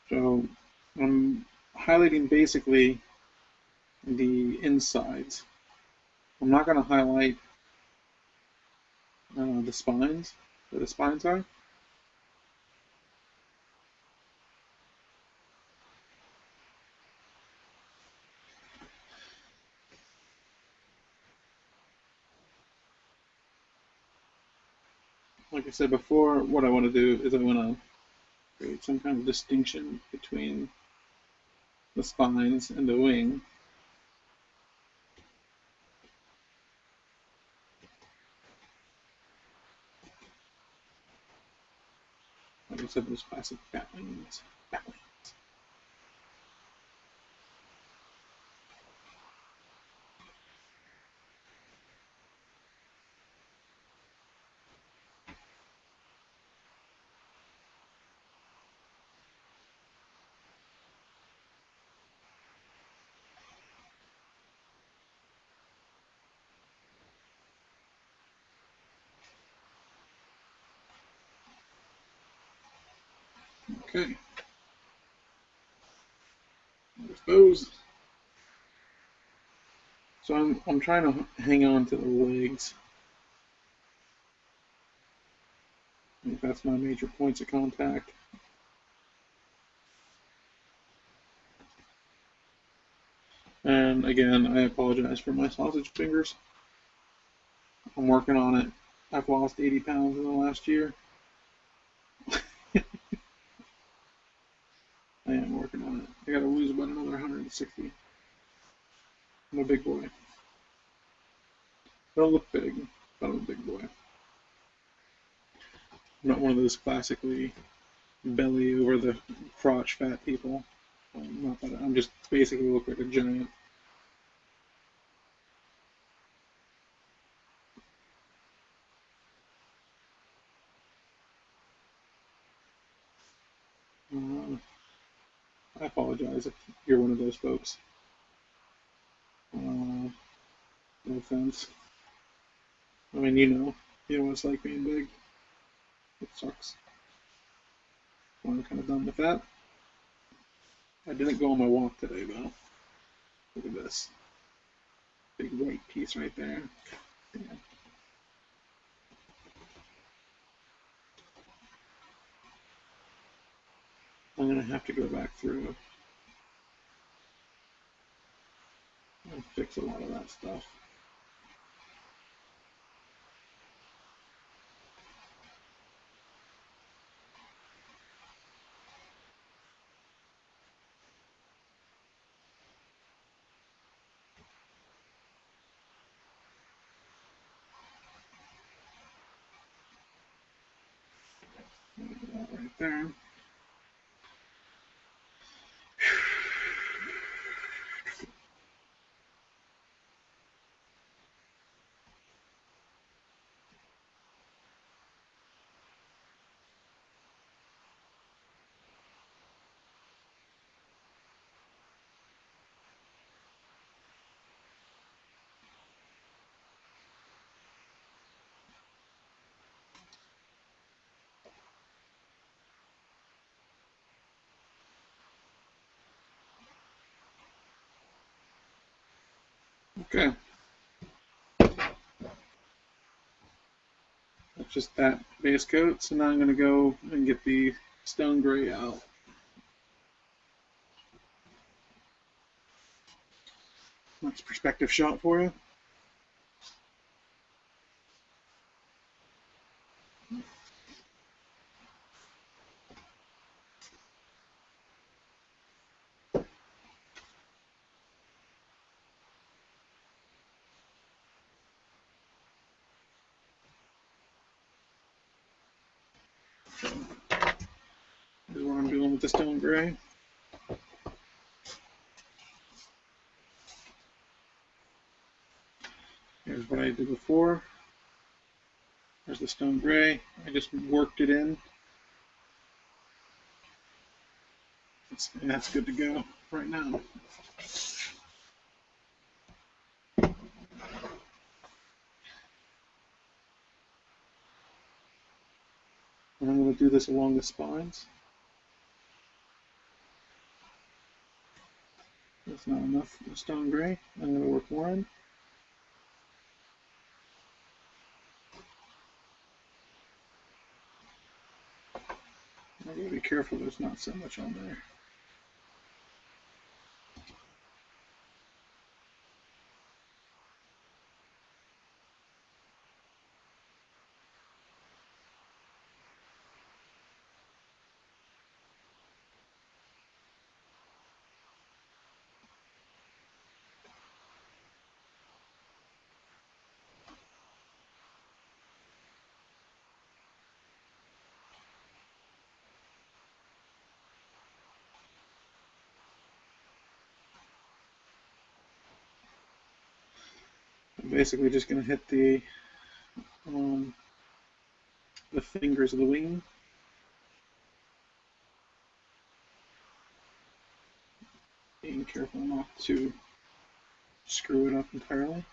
So I'm highlighting basically the insides. I'm not going to highlight the spines, where the spines are. Like I said before, what I want to do is I want to create some kind of distinction between the spines and the wing. Like I said, those classic bat wings. Bat wings. Okay. There's those. So I'm trying to hang on to the legs. I think that's my major points of contact. And again, I apologize for my sausage fingers. I'm working on it. I've lost 80 pounds in the last year. I am working on it. I gotta lose about another 160. I'm a big boy. I don't look big, but I'm a big boy. I'm not one of those classically belly over the crotch fat people. Not that I'm just basically look like a giant. I apologize if you're one of those folks. No offense. I mean, you know what it's like being big. It sucks. I'm kind of done with that. I didn't go on my walk today, though. Look at this. Big white piece right there. Yeah. I'm going to have to go back through and fix a lot of that stuff. That right there. Okay. That's just that base coat. So now I'm going to go and get the stone gray out. Nice perspective shot for you. This is what I'm doing with the stone gray. Here's what I did before. There's the stone gray. I just worked it in. That's good to go right now. And I'm going to do this along the spines. That's not enough for the stone gray. I'm going to work more in. I gotta be careful there's not so much on there. I'm basically just going to hit the fingers of the wing. Being careful not to screw it up entirely.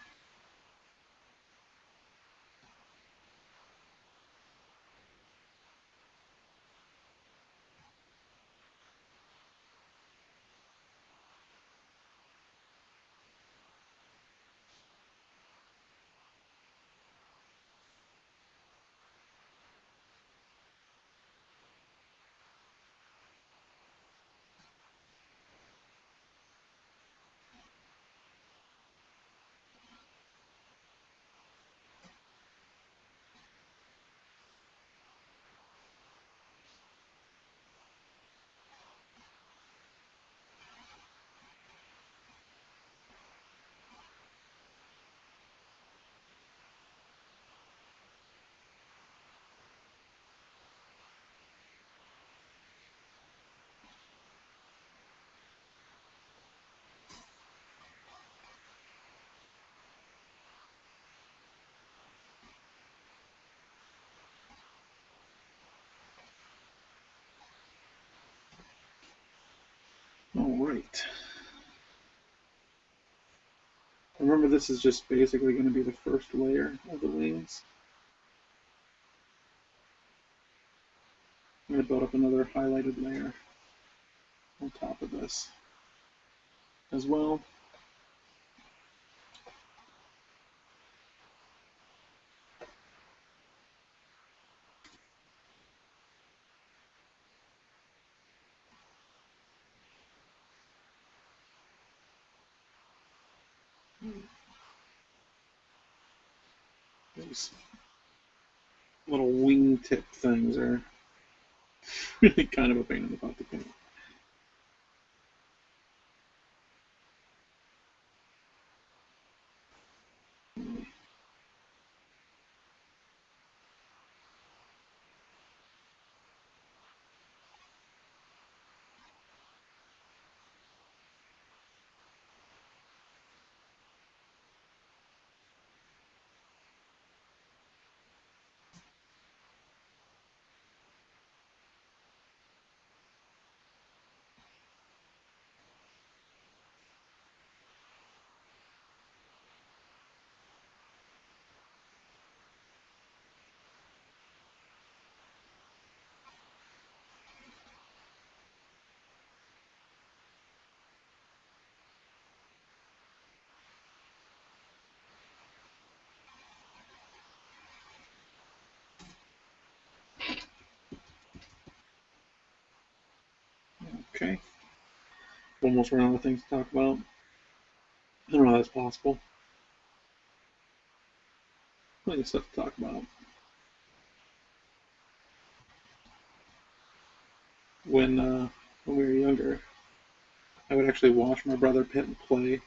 All right. Remember, this is just basically going to be the first layer of the wings. I'm going to build up another highlighted layer on top of this as well. These little wingtip things are really kind of a pain in the butt to paint. Okay. Almost run out of things to talk about. I don't know how that's possible. Plenty of stuff to talk about. When we were younger, I would actually watch my brother play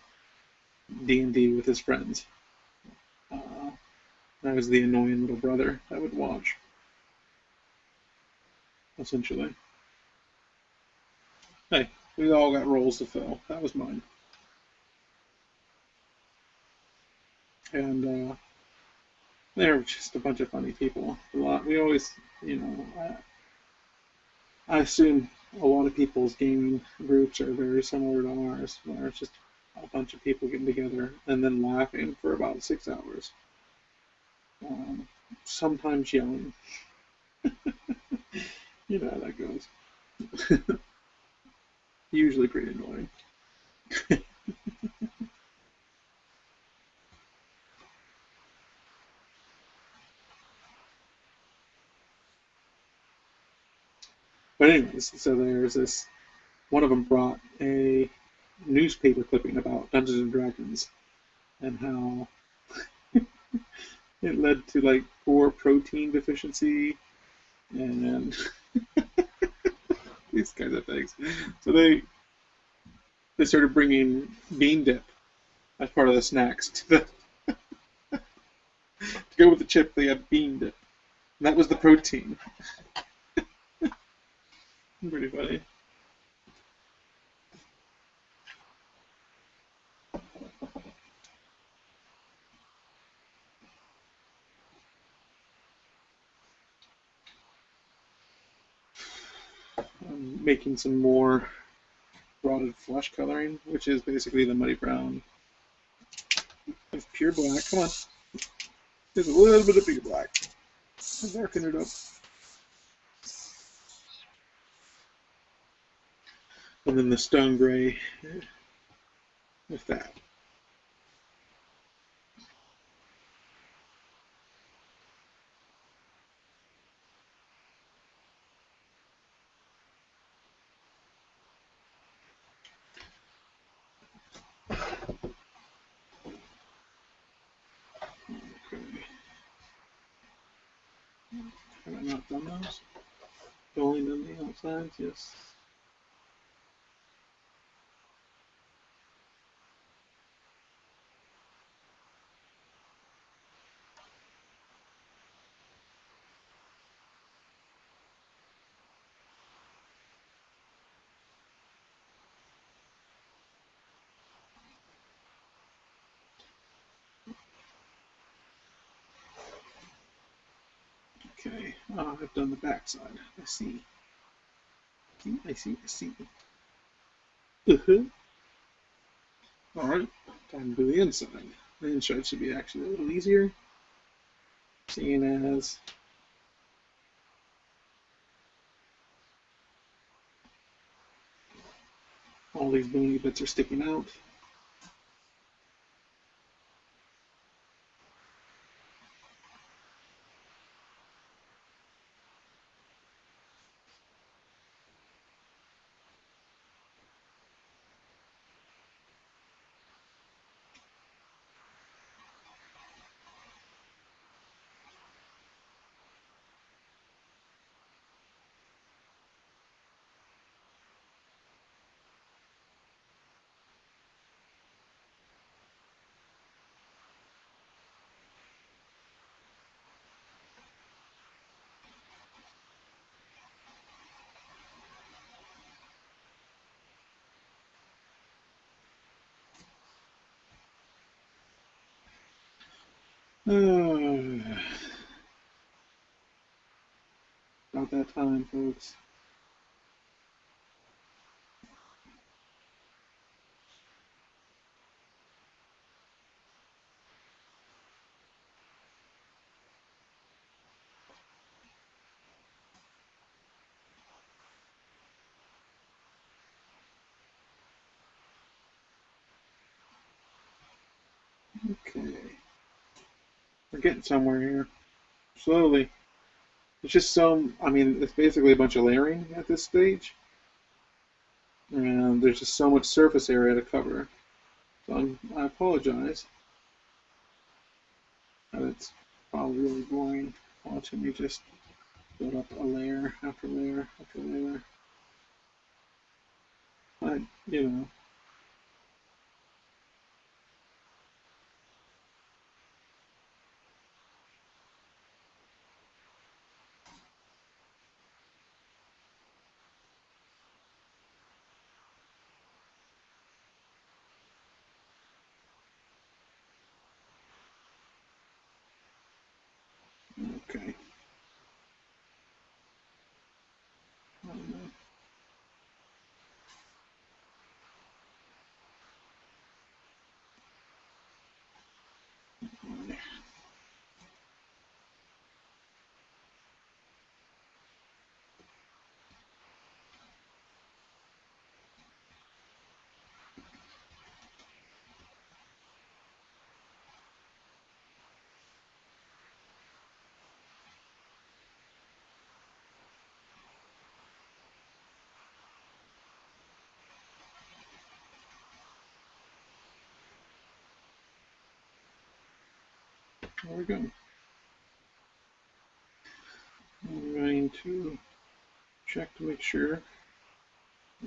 D&D with his friends. I was the annoying little brother I would watch, essentially. Hey, we all got roles to fill. That was mine. And they were just a bunch of funny people. We always, I assume a lot of people's gaming groups are very similar to ours, where it's just a bunch of people getting together and then laughing for about 6 hours. Sometimes yelling. You know how that goes. Usually pretty annoying. But anyways, so there's this. One of them brought a newspaper clipping about Dungeons and Dragons and how it led to like poor protein deficiency and these kinds of things. So they started bringing bean dip as part of the snacks to go with the chip. They had bean dip, and that was the protein. Pretty funny. I'm making some more rotted flesh coloring, which is basically the muddy brown of pure black. Come on. There's a little bit of pure black. I'll darken it up. And then the stone gray with that. Okay. Have I not done those? Only done the outsides? Yes. Okay. I've done the back side. I see. I see. Alright, time to do the inside. The inside should be actually a little easier, seeing as all these bony bits are sticking out. About that time, folks. Okay. We're getting somewhere here. Slowly. It's just I mean, it's basically a bunch of layering at this stage. And there's just so much surface area to cover. So I apologize. And it's probably really boring watching me just build up a layer after layer after layer. But, you know. Okay. There we go. I'm going to check to make sure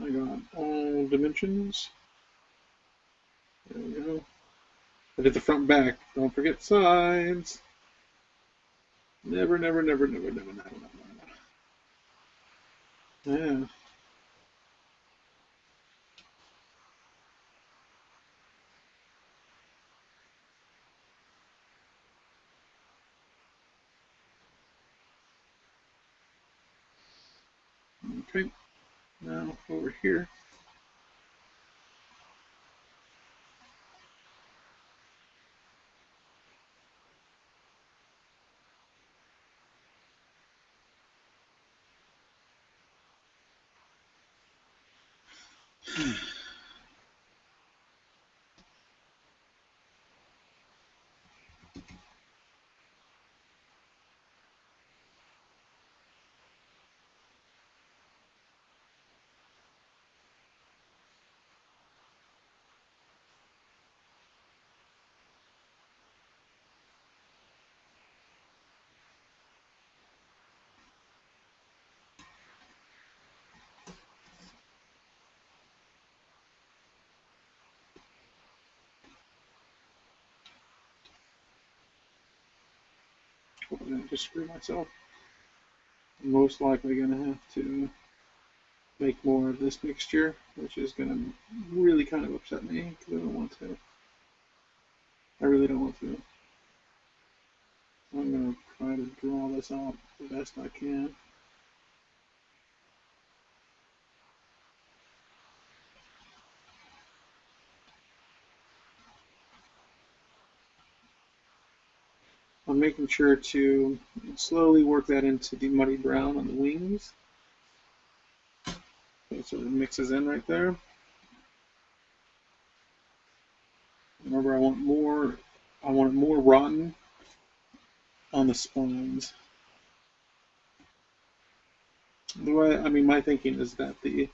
I got all dimensions. There we go. I did the front and back. Don't forget sides. Never, never, never, never, never, never, never. Yeah. Okay. Now over here. Hope I didn't just screw myself. I'm most likely going to have to make more of this mixture, which is going to really kind of upset me because I don't want to. I really don't want to. I'm going to try to draw this out the best I can. I'm making sure to slowly work that into the muddy brown on the wings. So it sort of mixes in right there. Remember, I want it more rotten on the spines. The way, I mean, my thinking is that the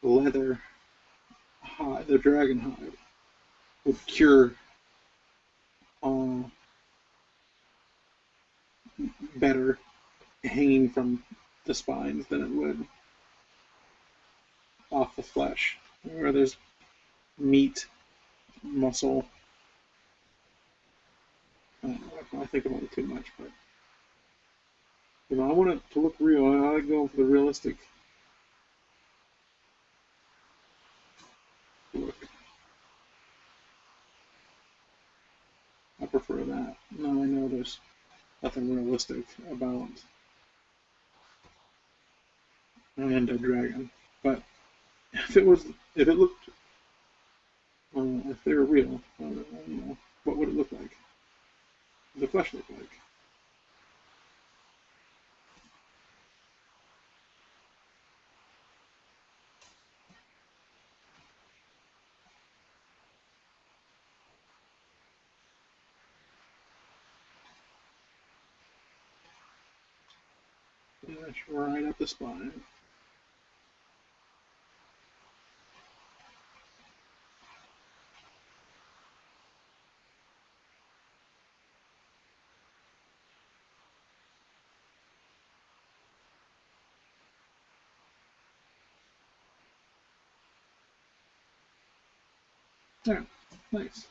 leather hide, the dragon hide, would cure better hanging from the spines than it would off the flesh, where there's meat, muscle. I don't know, I think about it too much, but I want it to look real. I like going for the realistic look. I prefer that. Now I know there's nothing realistic about an undead dragon, but if it looked, if they were real, what would it look like? What does the flesh look like? Yeah, right up the spine. Yeah, nice.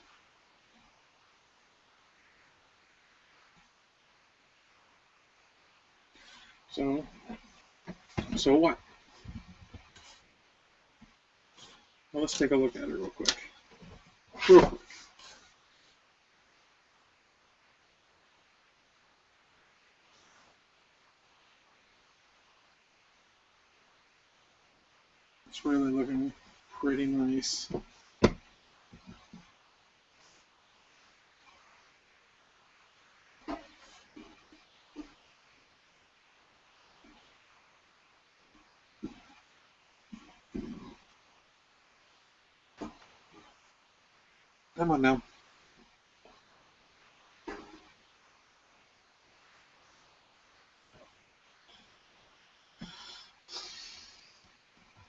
So what? Well, let's take a look at it real quick. It's really looking pretty nice. Come on now.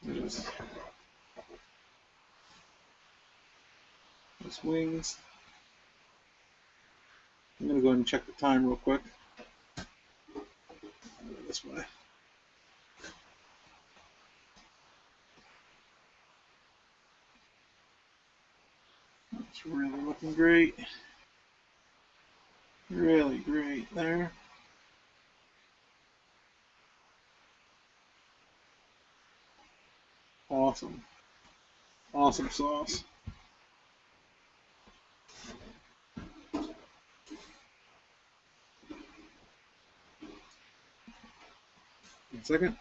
There's wings. I'm going to go ahead and check the time real quick. This way. It's really looking great. Really great there. Awesome. Awesome sauce. One second.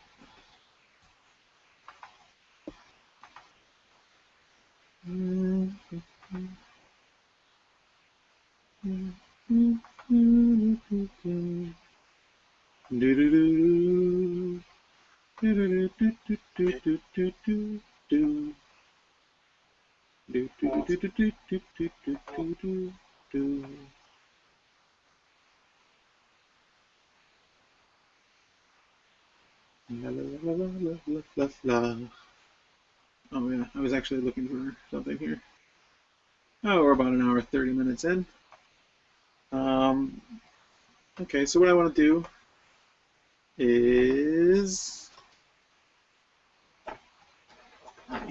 La, la, la, la, la, la, la. Oh yeah, I was actually looking for something here. Oh, we're about an hour 30 minutes in. Okay, so what I want to do is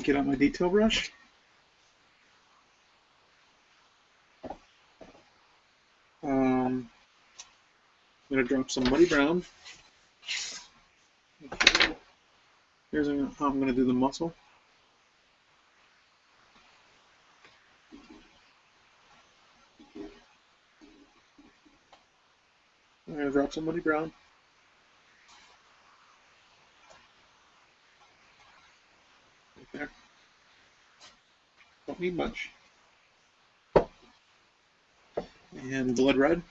get out my detail brush. I'm going to drop some muddy brown. Okay. Here's how I'm going to do the muscle. I'm going to drop some muddy brown. Right there. Don't need much. And blood red.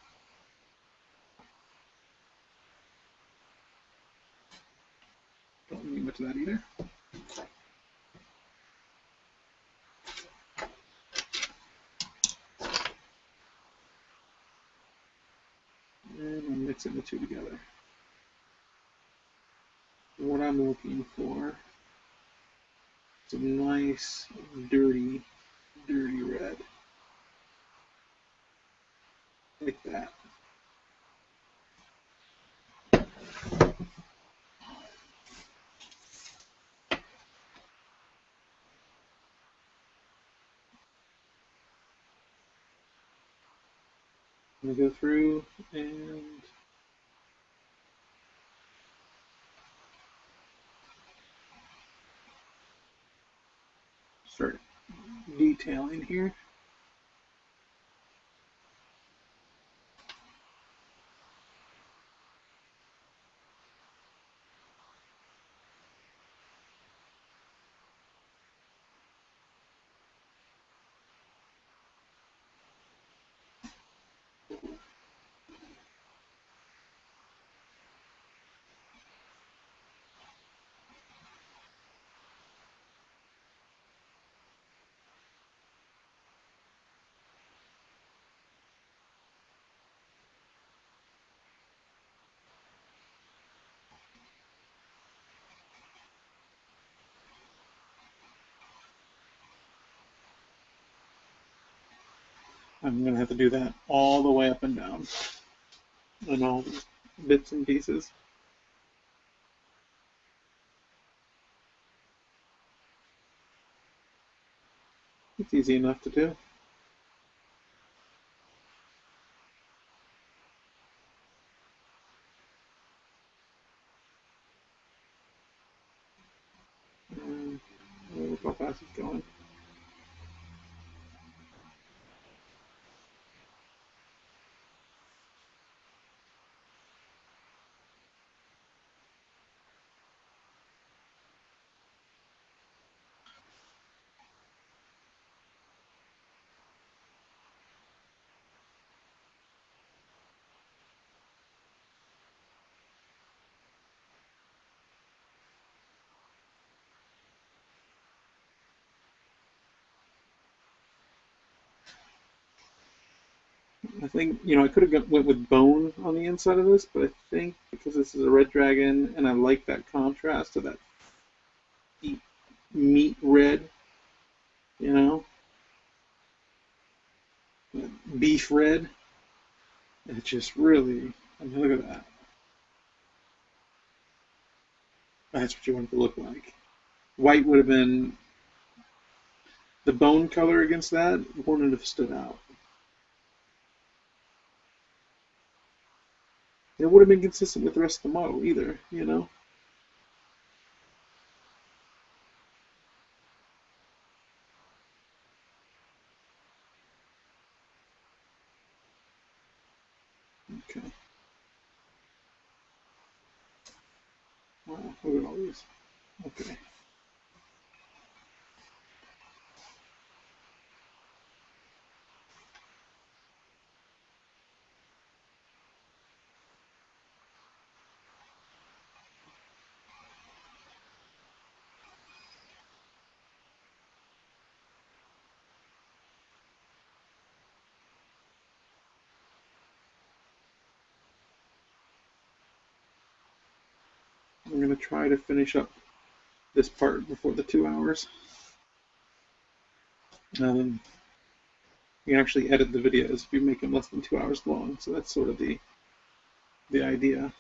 for that either. And I'm mixing the two together. What I'm looking for is a nice, dirty red. Like that. I'm going to go through and start detailing here. I'm going to have to do that all the way up and down and all these bits and pieces. It's easy enough to do. And look how fast it's going. I think, I could have went with bone on the inside of this, but I think because this is a red dragon and I like that contrast to that meat red, beef red, it just really, look at that. That's what you want it to look like. White would have been the bone color against that wouldn't have stood out. It would have been consistent with the rest of the model either, Okay. Wow, look at all these. Okay. I'm going to try to finish up this part before the 2 hours. You can actually edit the videos if you make them less than 2 hours long. So that's sort of the idea.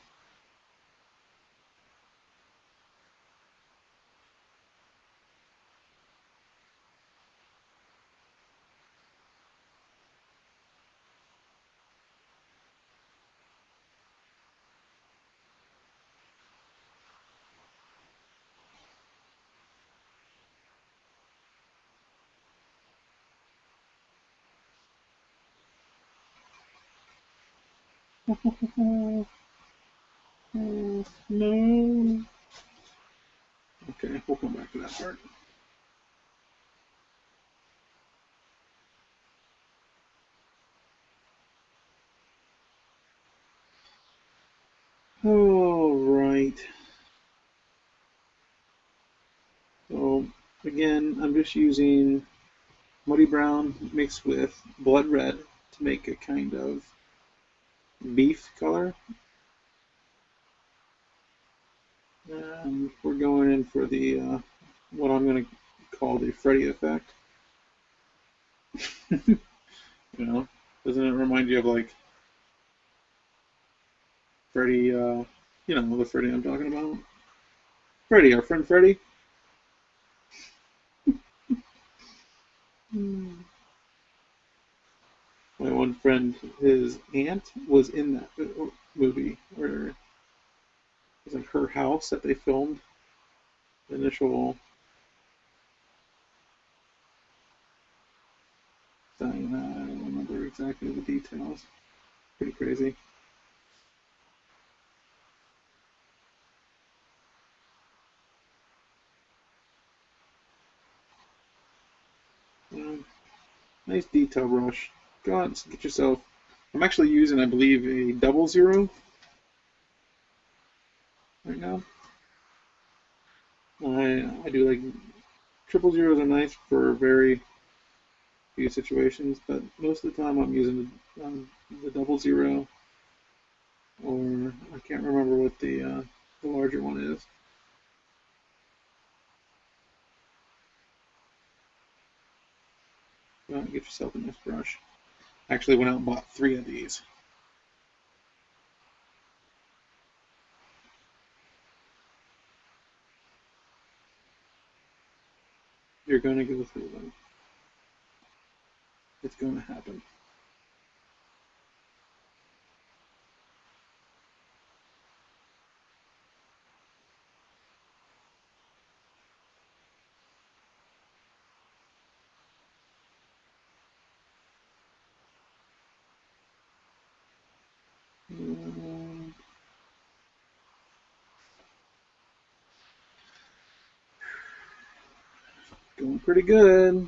No. Okay, we'll come back to that part. All right. Again, I'm just using muddy brown mixed with blood red to make a kind of beef color. And we're going in for the what I'm going to call the Freddy effect. You know, doesn't it remind you of like Freddy? You know the Freddy I'm talking about. Freddy, our friend Freddy. My one friend, his aunt was in that movie where it was like her house that they filmed the initial thing. I don't remember exactly the details. Pretty crazy. Nice detail brush. Go out and get yourself. I'm actually using, I believe, a 00 right now. I do like 000s are nice for very few situations, but most of the time I'm using the 00, or I can't remember what the larger one is. Go out and get yourself a nice brush. Actually went out and bought 3 of these. You're going to go through them. It's going to happen. Going pretty good.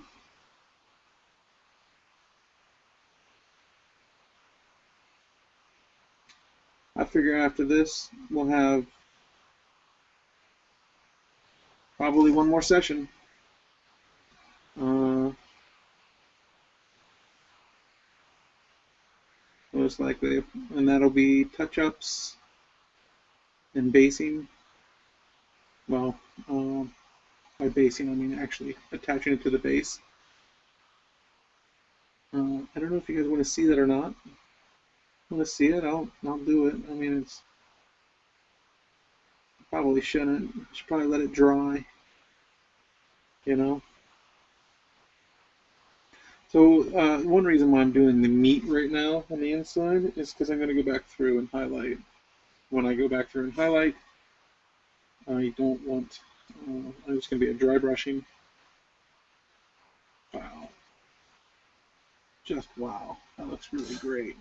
I figure after this, we'll have probably one more session. Most likely, and that'll be touch-ups and basing. Well, by basing, I mean actually attaching it to the base. I don't know if you guys want to see that or not. Want to see it? I'll do it. I mean, it's probably shouldn't. Should probably let it dry. You know. So one reason why I'm doing the meat right now on the inside is because I'm going to go back through and highlight. When I go back through and highlight, I don't want. I'm just going to be a dry brushing. Wow. Just wow. That looks really great.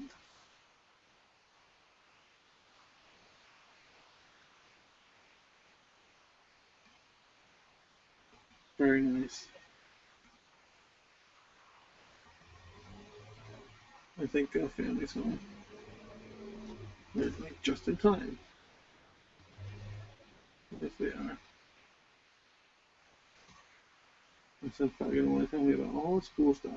Very nice. I think family's home. They're like just in time. Yes, they are. My son's probably gonna want to tell me about all the school stuff.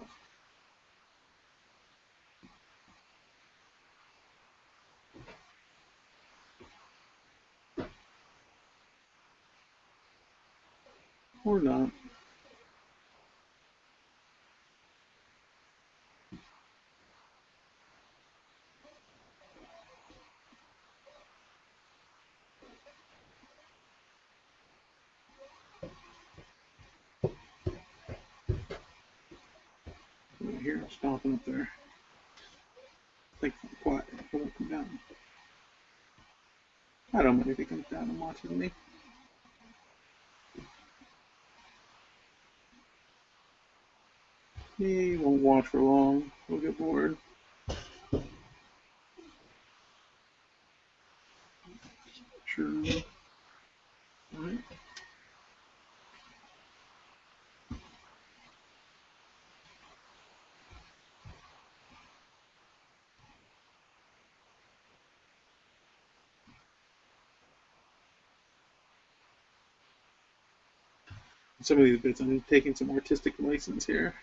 Or not. I hear him stomping up there. Think I'm quiet. He won't come down. I don't mind if he comes down and watches me. He won't watch for long. He'll get bored. Sure. Alright. Some of these bits, I'm taking some artistic license here.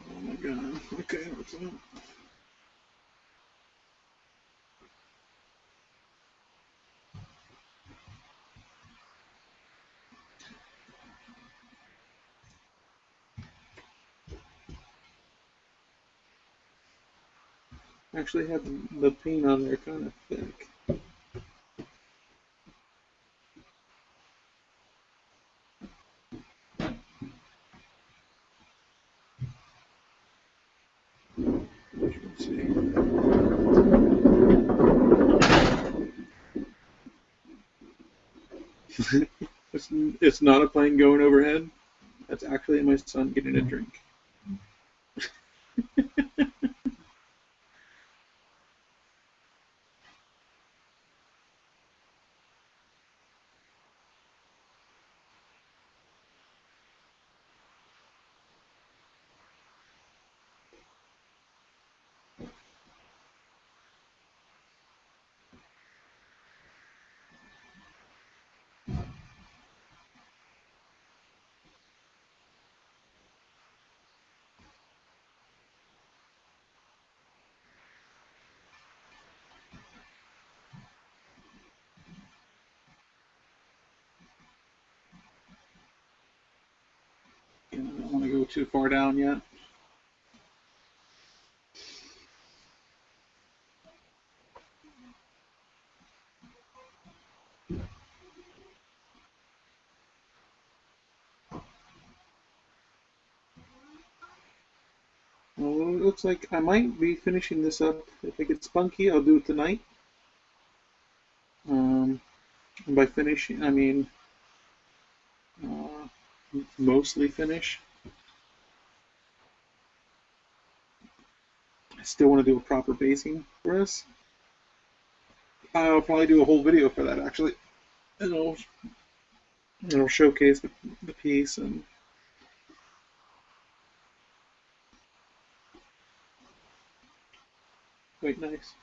Oh my god. Okay, what's that? Actually have the paint on there kind of thick. As you can see. It's not a plane going overhead. That's actually my son getting a drink. I don't want to go too far down yet. Well, it looks like I might be finishing this up. If it gets funky, I'll do it tonight. And by finishing, I mean mostly finish. I still want to do a proper basing for this. I'll probably do a whole video for that actually. And it'll showcase the piece and quite nice.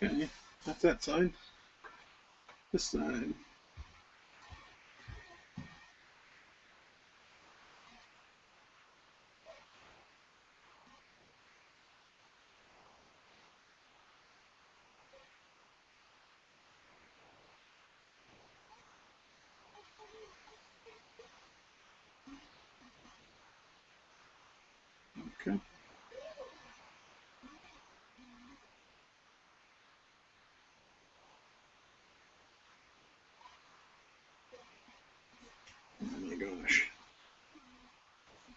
Okay, that's that side. This side. Okay. Oh my gosh.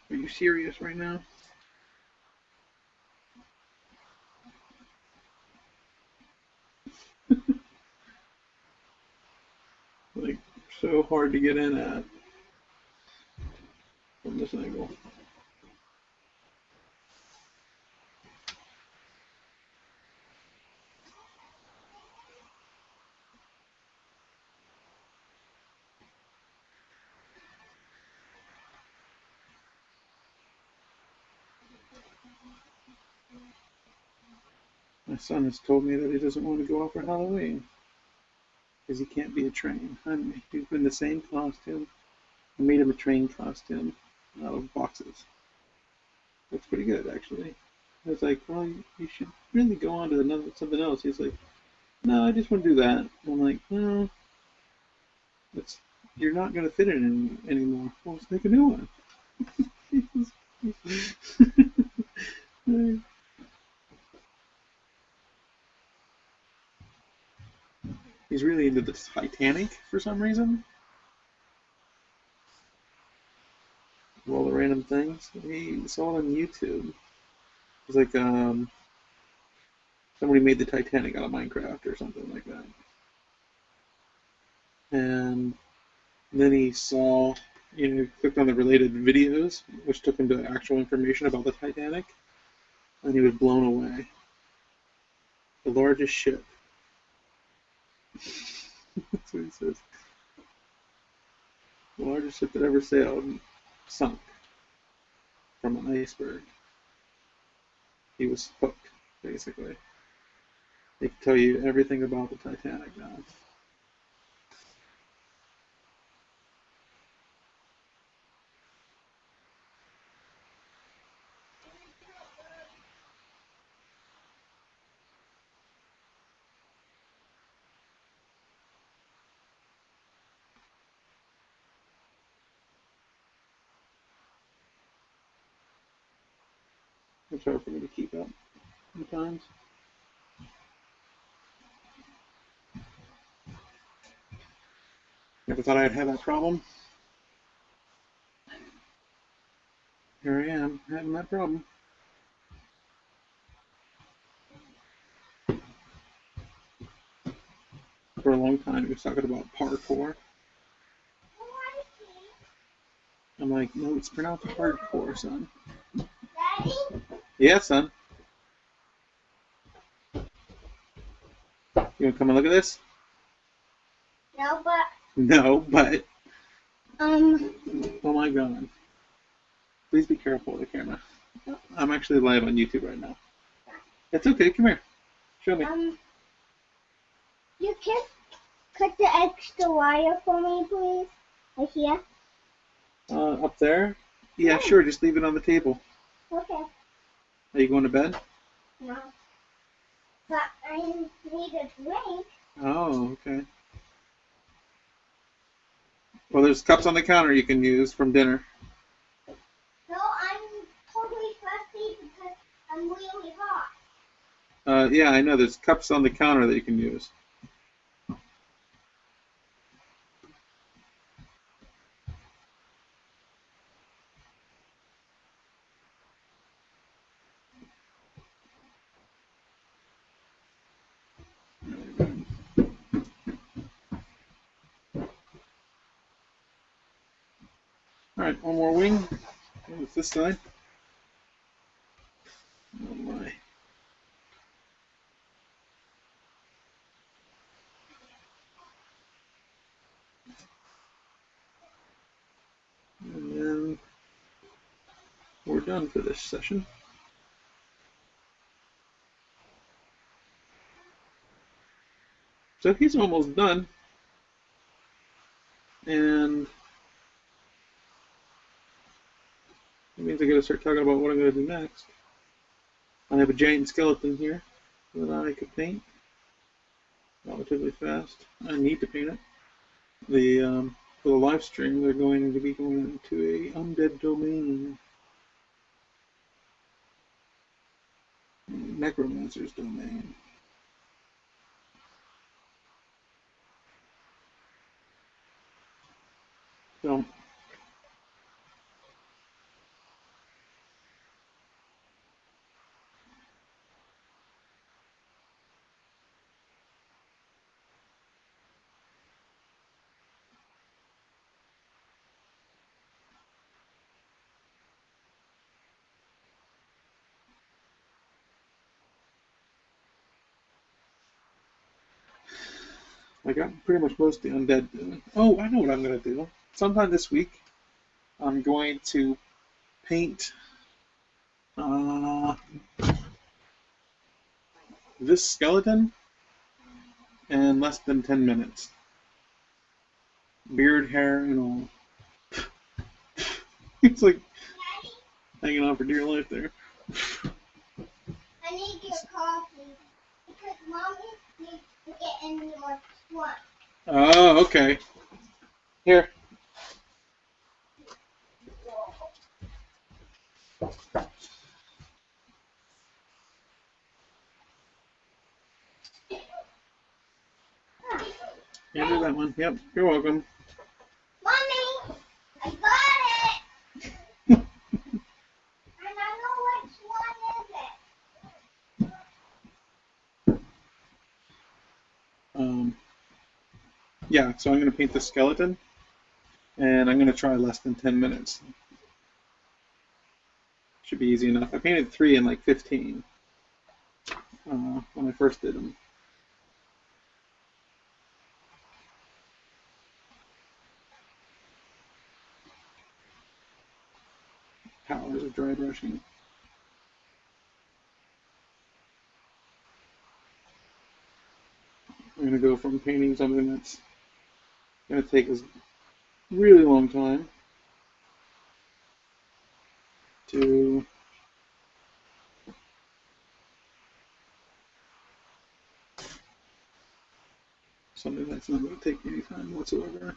Are you serious right now? Like, so hard to get in at from this angle. My son has told me that he doesn't want to go out for Halloween because he can't be a train. He's been the same costume. I made him a train costume out of boxes. That's pretty good, actually. I was like, well, you should really go on to something else. He's like, no, I just want to do that. I'm like, no, you're not going to fit it in anymore. Well, let's make a new one. He's really into the Titanic for some reason. Of all the random things. He saw it on YouTube. It's like somebody made the Titanic out of Minecraft or something like that. And then he saw, clicked on the related videos, which took him to actual information about the Titanic. And he was blown away. The largest ship. That's what he says. The largest ship that ever sailed sunk from an iceberg. He was hooked, basically. They can tell you everything about the Titanic now. It's hard for me to keep up sometimes. Never thought I'd have that problem. Here I am, having that problem. For a long time, he was talking about parkour. I'm like, no, it's pronounced hardcore, son. Daddy? Yeah, son. You want to come and look at this? No, but No, but. Oh my god. Please be careful with the camera. I'm actually live on YouTube right now. It's okay, come here. Show me. You can cut the extra wire for me, please. Right here. Up there? Yeah, sure, just leave it on the table. Okay. Are you going to bed? No. But I need a drink. Oh, okay. Well, there's cups on the counter you can use from dinner. No, I'm totally thirsty because I'm really hot. Yeah, I know. There's cups on the counter that you can use. Alright, one more wing. It's this side. Oh my. And then we're done for this session. So he's almost done. And that means I gotta start talking about what I'm gonna do next. I have a giant skeleton here that I could paint relatively fast. I need to paint it. For the live stream, they're going to be going into a undead domain. Necromancer's domain. So I got pretty much most of the undead done. Oh, I know what I'm going to do. Sometime this week, I'm going to paint this skeleton in less than 10 minutes. Beard, hair, and all. It's like hanging on for dear life there. I need your coffee because Mommy needs to get in your lunch. Oh, okay. Here. Handle that one. Yep, you're welcome. Mommy, I got it. And I know which one is it. Yeah, so I'm going to paint the skeleton, and I'm going to try less than 10 minutes. Should be easy enough. I painted 3 in like 15 when I first did them. Powers of dry brushing. I'm going to go from painting something that's going to take us a really long time to something that's not going to take any time whatsoever.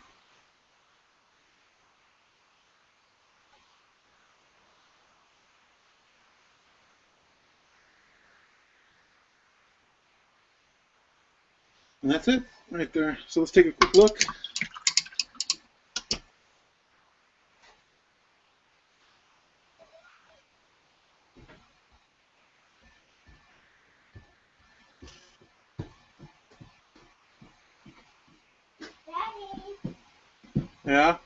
And that's it right there. So let's take a quick look. Daddy, Yeah?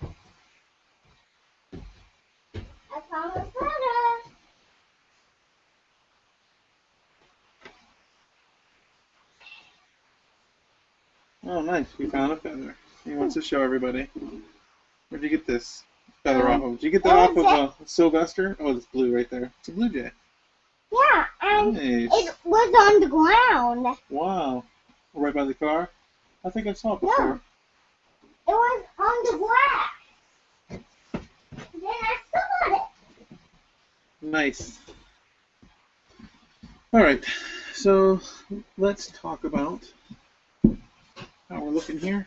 I found a feather. Oh, nice. We found a feather. He wants to show everybody. Where'd you get this feather off of? Did you get that off of Sylvester? Oh, it's blue right there. It's a blue jay. Yeah, and Nice. it was on the ground. Wow. Right by the car? I think I saw it before. No, it was on the grass. Then I saw it. Nice. All right. So let's talk about how we're looking here.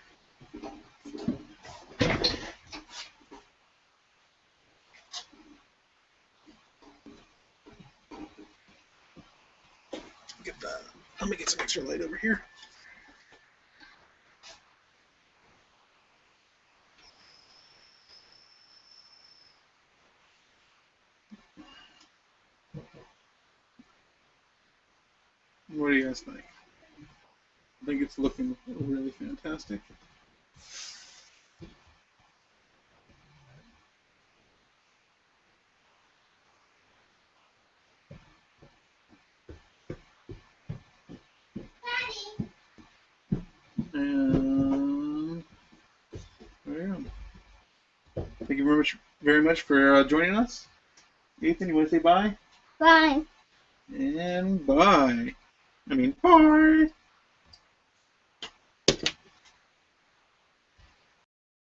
Get that. Let me get some extra light over here. What do you guys think? I think it's looking really fantastic. Daddy. And there you go. Thank you very much for joining us. Ethan, you want to say bye? Bye. And bye. I mean, bye.